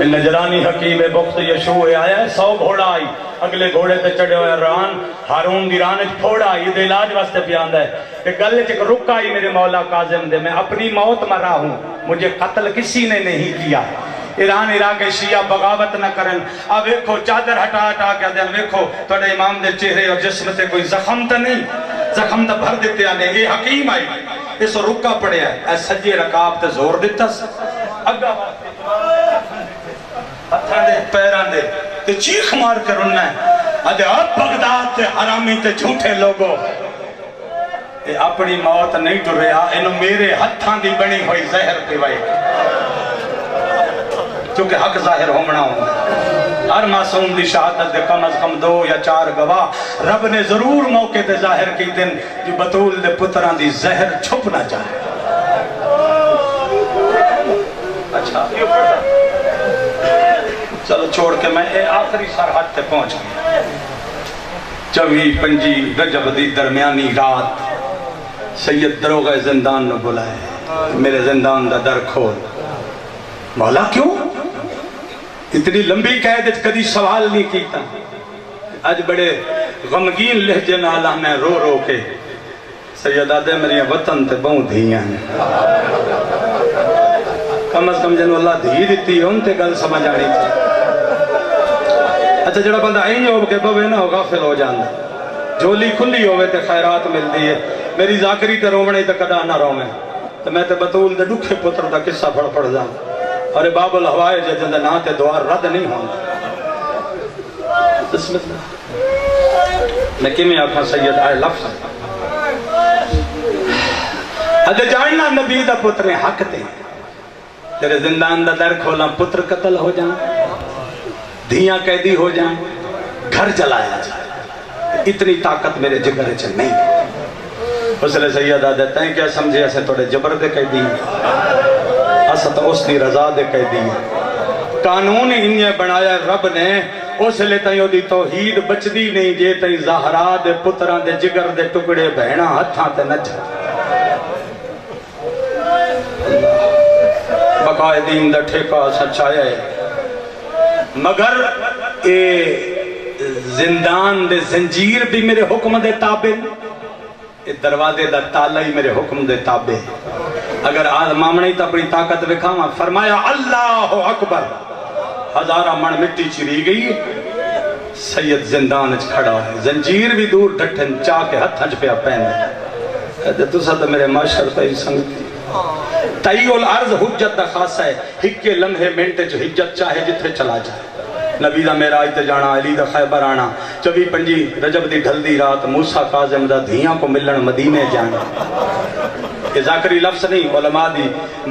نجرانی حکیم بخت یشوع آیا ہے 100 گھوڑا آئی اگلے گھوڑے تے چڑھے ہوئے ران ہارون دی ران پھوڑا آئی دے علاج واسطے پیاندہ ہے کہ گلے چک رک آئی میرے مولا کاظم دے میں اپنی موت مرا ہوں مجھے قتل کسی نے نہیں کیا ایران عراق شیعہ بغاوت نہ کرن اب ویکھو چادر ہٹا ہٹا کے دل ویکھو توڑے امام دے چہرے اور جسم تے کوئی زخم تا نہیں زخم تا بھر دیتے آنے یہ حکیم آئی اس رکا پڑے ہے اے سجی رکاب تے زور دیتا اگا ہتھاں دے پیران دے تے چیخ مار کر اننا ہے آدھے اب بغداد تے حرامی تے جھوٹے لوگوں اے اپنی موت نہیں ٹر رہا انہوں میرے ہتھاں دی بنی ہوئی زہر پہ وائی چونکہ حق ظاہر ہومنا ہوں ہر معصوم دی شہادت دے کم از کم 2 یا 4 گواہ رب نے ضرور موقع دے ظاہر کی دن جو بطول دے پتران دی زہر چھپ نہ جائے اچھا چلو چھوڑ کے میں آخری سرحد تے پہنچ گیا 24-25 رجب دی درمیانی رات سید دروغہ زندان نے بلائے، میرے زندان دا در کھول۔ مولا کیوں؟ اتنی لمبی قید کدی سوال نہیں کیتا، آج بڑے غمگین لہجے نالا میں رو رو کے سید آدھے میری وطن تے بہوں دھیاں کم از کم جنو اللہ دھی دیتی ہے ان تے گل سمجھ آنی تھی۔ اچھا جڑا بندہ این ہو کے بوے نہ ہو غافل ہو جاندہ، جولی کھلی ہوئے تے خیرات مل دیئے، میری ذاکری تے رومنے تے کدا نہ رومیں، تو میں تے بطول دے ڈکھے پتر دا قصہ پڑ جاؤں، اور باب الہوائے جندے نا تے دوار رد نہیں ہوں۔ بسم اللہ میں کمی آکھاں سید آئے لفظ ادھے جاننا نبی دا پتر حق تے، تیرے زندان دا در کھولا پتر قتل ہو جائیں، دھیاں قیدی ہو جائیں، گھر جلایا جائے، اتنی طاقت میرے جگر چ نہیں۔ اس لئے سید آدھتا ہے کیا سمجھے ایسے توڑے جبر دے قیدی ہیں، ایسا تو اس دی رضا دے قیدی ہیں۔ قانون انہیں بنایا رب نے، اس لئے تائیوں دی توحید بچ دی نہیں جے تائیں زہرا دے پتران دے جگر دے ٹکڑے بہنا ہتھاں تے نچھا۔ بقائے دین دا ٹھیکہ سچایا ہے، مگر اے زندان دے زنجیر بھی میرے حکم دے تابع، اے دروازے دا تالا ہی میرے حکم دے تابع۔ اگر آج مامنی تا اپنی طاقت بکھاما فرمایا اللہ اکبر، ہزارہ من مٹی چری گئی، سید زندان اچ کھڑا ہے، زنجیر بھی دور ڈھٹھن چاہ کے ہتھاں پہ پہنے۔ تو ساتھ میرے معاشر تائی سنگتی تائی الارض حجت دا خاصہ ہے، ہکے لمحے منٹے جو حجت چاہے جتھے چلا جائے۔ نبی دا معراج تے جانا، علی دا خیبر آنا، 24-25 رجب دی ڈھل دی رات موسیٰ کاظم دا دھیاں کو ملن مدینے جانا۔ یہ ذاکری لفظ نہیں، علماء دی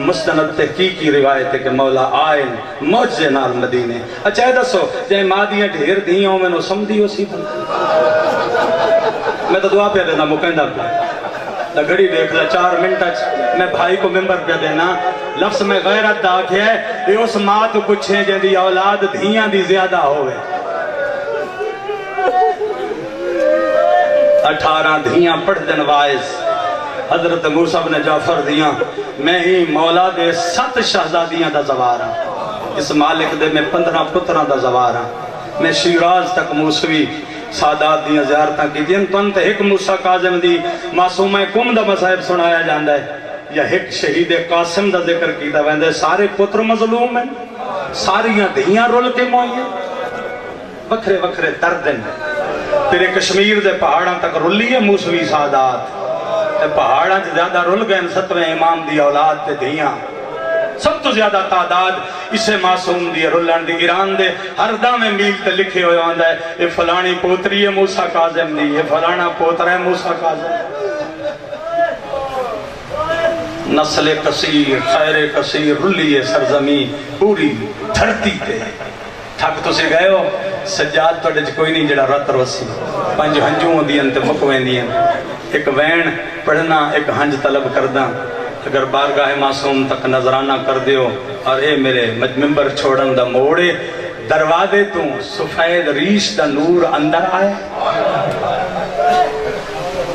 مستند تحقیقی روایت ہے کہ مولا آئین معجزے نال مدینے۔ اچھا ہے دسو جائے مادیاں ڈھیر دھیاں میں نو سمدھی ہو سی بنا، میں تو دعا پہ دینا مکندہ پہ لگڑی دیکھ لے 4 منٹ میں بھائی کو ممبر پہ دینا، لفظ میں غیرت دا کیا ہے یہ اس ماں تو پچھیں جن دی اولاد دھیاں دی زیادہ ہوئے، 18 دھیاں پڑھ دن وائز حضرت موسیٰ بن جعفر دیاں، میں ہی مولا دے 7 شہزادیاں دا زوارا، اس مالک دے میں 15 پتران دا زوارا، میں شیراز تک موسوی سادات دیاں زیارتاں کی دین تو انت ایک موسیٰ کاظم دی معصومہ کم دا مصائب سنایا جاندہ ہے، یا ایک شہید قاسم دا ذکر کیتا ویندے سارے پتر مظلوم ہیں، ساریاں دھیاں رول کے موئیے وکھرے وکھرے دردن، پھر کشمیر دے پہاڑاں تک رلی ہے موسوی سادات، پہاڑاں سے زیادہ رل گئے 7ویں امام دی اولاد تے دھیاں، سب تو زیادہ تعداد اسے معصوم دی رلن دی ایران دے ہر دام میل تے لکھے ہوئے آندہ ہے یہ فلانی پوتری ہے موسیٰ کاظم دی، یہ فلانا پوتر ہے موسیٰ کاظم۔ نسل کثیر خیر کثیر رلی ہے سرزمین پوری دھرتی تے، تھک تو سے گئے ہو سجاد تو ڈج کوئی نہیں جڑا رت روسی، 5 ہنجوں دیاں تے مکویں دیاں، ایک وین پڑھنا ایک ہنج طلب کردہ، اگر بارگاہ معصوم تک نظرانہ کر دیو، اور اے میرے ممبر چھوڑن دا موڑے دروازے تو سفید ریش دا نور اندر آئے۔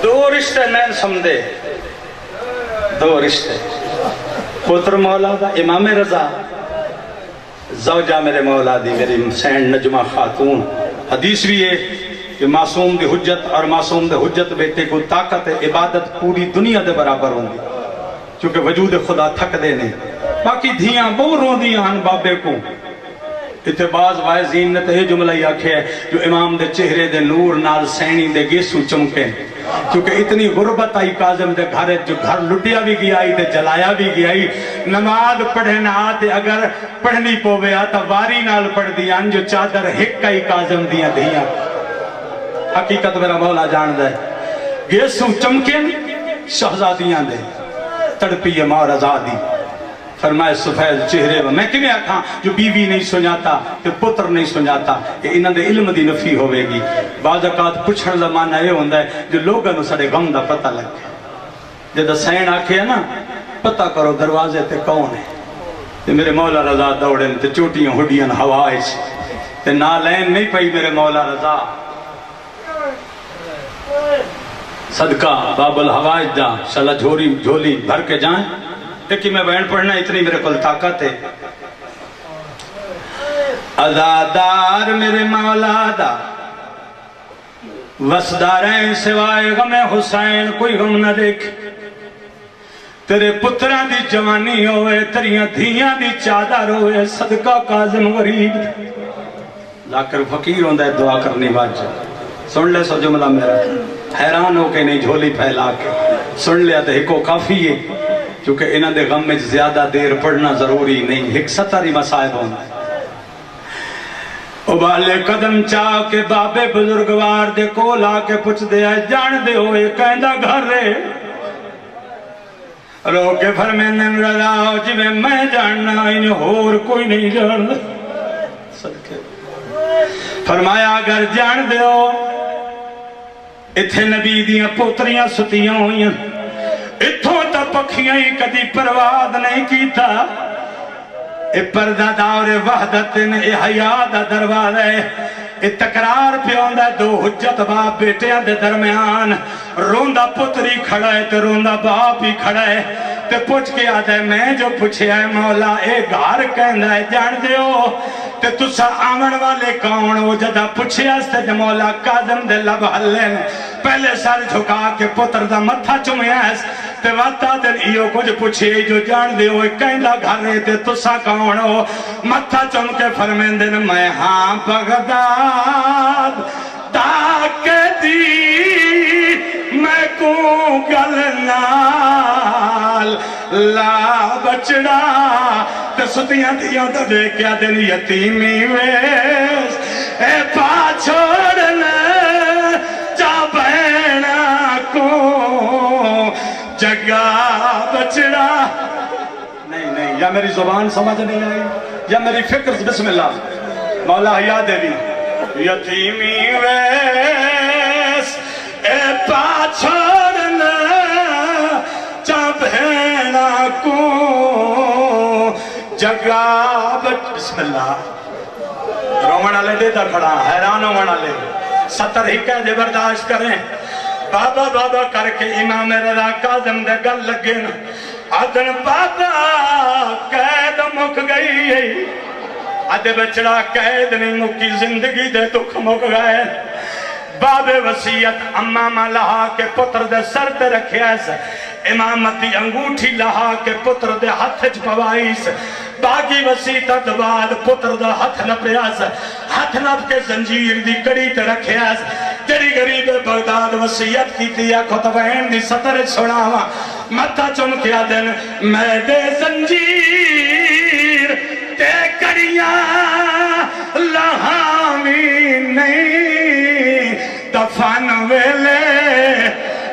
2 رشتے میں سمدے، 2 رشتے، پتر مولا دا امام رضا، زوجہ میرے مولا دی میری حسین نجمہ خاتون، حدیث بھی ہے کہ معصوم دی حجت اور معصوم دے حجت بیٹے کو طاقت عبادت پوری دنیا دے برابر ہوں گی، چونکہ وجود خدا تھک دے نہیں۔ باقی دھیاں بہو رون دیاں ہن بابے کو، اتھے بعض وائزین نے تہے جملہ ہی آکھے ہے جو امام دے چہرے دے نور نال سینی دے گیسو چمکے، کیونکہ اتنی غربت آئی کاظم دے گھر جو گھر لٹیا بھی گیا تے جلایا بھی گیا، نماز پڑھنا آتے اگر پڑھنی پوے آتا واری نال پڑھ دیاں جو چادر ہک آئی کاظم دیاں دھیاں، حقیقت میرا مولا جان دے گیسو چمکن شہزادیاں دے تڑپی مار آزادی، فرمائے سفید چہرے میں کیوں آکھاں جو بیوی نہیں سناتا کہ پتر نہیں سناتا کہ انہاں دے علم دی نفی ہوئے گی۔ بعض اوقات پوچھن زمانہ یہ ہوندہ ہے جو لوگوں نے سڑے غم دا پتہ لگے، جدہ سین آکھے ہے نا پتہ کرو دروازے تے کون ہے، تے میرے مولا رضا دوڑن تے چوٹیاں ہڈیاں ہوائے تے نالین نہیں پئی میرے مولا رضا، صدقہ باب الحوائج دا شالا جھولی بھر کے جائیں لیکن میں بین پڑھنا اتنی میرے کل طاقت ہے عزادار میرے مولا دا وسداریں سوائے غم حسین کوئی غم نہ دیکھ تیرے پتران دی جوانی ہوئے تیریاں دھیاں دی چادر ہوئے صدقہ کاظم غریب لاکر فقیر ہوندہ ہے دعا کرنی واجہ سن لے سو جملہ میرا حیران ہو کے نہیں جھولی پھیلا کے سن لیا تو ہکو کافی ہے کیونکہ انہاں دے غم میں زیادہ دیر پڑھنا ضروری نہیں ایک ستاری مسائب ہونا ہے ابالے قدم چاہ کے بابے بزرگوار دے کو لا کے پوچھ دے جان دے ہوئے کہندہ گھر رہے رو کے فرمین رضا ہو جی میں جاننا انہیں اور کوئی نہیں جاننا صدقے فرمایا اگر جان دے ہو اتھے نبی دیاں پوتریاں ستیاں ہوئیں اتھوں تا پکھیاں ہی کدی پرواد نہیں کیتا اے پردہ دور وحدت اے حیاء دا دروازہ اے تقرار پیوندہ دو حجت باپ بیٹیاں دے درمیان روندہ پتری کھڑا ہے تے روندہ باپ ہی کھڑا ہے تے پوچھ کے آدھا ہے میں جو پوچھے ہے مولا اے گھار کہندہ ہے جان دے ہو تے تُسا آمن والے کون ہو جدہ پوچھے استے جو مولا کاظم دے لب حلین پہلے سر جھکا کے پتر دا متھا چمے ایس تے واتا دل ایو کچھ پوچھے جو جان دے ہو کہندہ گھر رہے تے تُسا کون ہو متھا چم کے فرمین دن میں ہاں بغداد تاکہ دی میں کو گلنال لا بچڑا تے ستیاں دیاں تو دیکھیا دن یتیمی ویس اے پا چھوڑنا چا بہنا کو جگہ بچڑا نہیں یا میری زبان سمجھ نہیں آئی یا میری فکر بسم اللہ مولا حیاء دے بھی یتیمی ویس اے پا چھوڑنا چا بہنا کو جگہ بسم اللہ رومنہ لے دیتا کھڑا حیران ہومنہ لے ستر ہی کہہ برداشت کریں بابا بابا کر کے امام رضا کاظم دے گل لگے نا آدن بابا قید مک گئی ہے آدھے بچڑا قید نہیں مکی زندگی دے دکھ مک گئے بابے وسیعت امامہ لہا کے پتر دے سر تے رکھے ایسے امامتی انگوٹھی لہا کے پتر دے ہاتھ پوائیس باقی وسیعت بعد پتر دا ہاتھ نپیاس ہاتھ نپ کے زنجیر دی کڑی تے رکھے ایسے تیری غریب بغداد وسیعت کی تیا خطبین دی سطر چھوڑاوا متھا چمکیا دن میں دے زنجیر تے کڑیاں لہامی نہیں دفن ویلے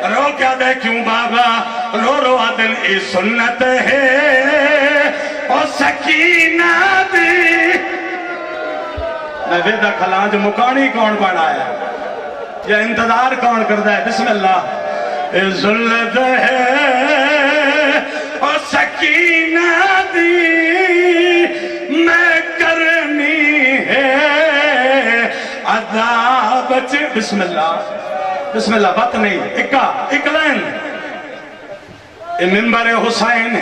رو کیا دے کیوں بابا رو رو آدن ای سنت ہے اور سکینہ دی میں ویدہ کھلانج مکانی کون بڑھایا یا انتظار کون کرتا ہے بسم اللہ اے ذلت ہے اور سکینہ دی میں کرنی ہے عذاب بسم اللہ بات نہیں اکلین اے منبر حسین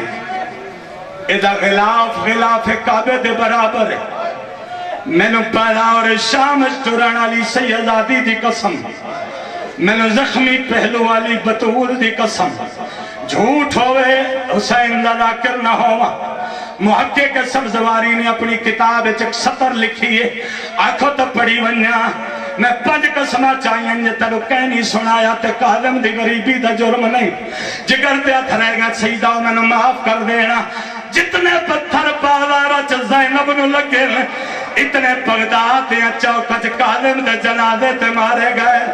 ادھا غلاف کعبے دے برابر ہے میں نے پیدا اور شامش تران علی سیدادی دی قسم میں نے زخمی پہلو والی بطول دی قسم جھوٹ ہوئے حسین لڑا کرنا ہوا محقق سبزواری نے اپنی کتاب ایک سطر لکھی ہے آنکھوں تک پڑھی ونیا میں پنج قسمہ چاہیے یہ تلو کہنی سنایا تے کاظم دی غریبی دا جرم نہیں جگر دیا تھرے گا سیدہ میں نے معاف کر دینا جتنے پتھر پاوارا چل زینب نو لگے اتنے بغداد دیا چوکچ کاظم دے جنازے تے مارے گئے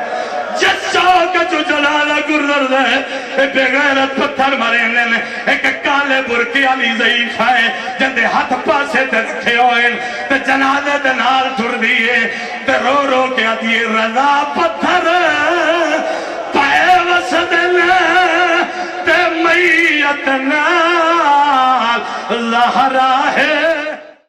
جس چوکچ جلالہ گردر دے بے غیرت پتھر مرے نے ایک کالے برکی علی ضعیف ہے جندے ہاتھ پاسے تے رکھے ہوئے تے جنازے تے نال ٹھر دیئے تے رو رو کے آدھیے رضا پتھر پائے وسدن تے میت نال لہرا ہے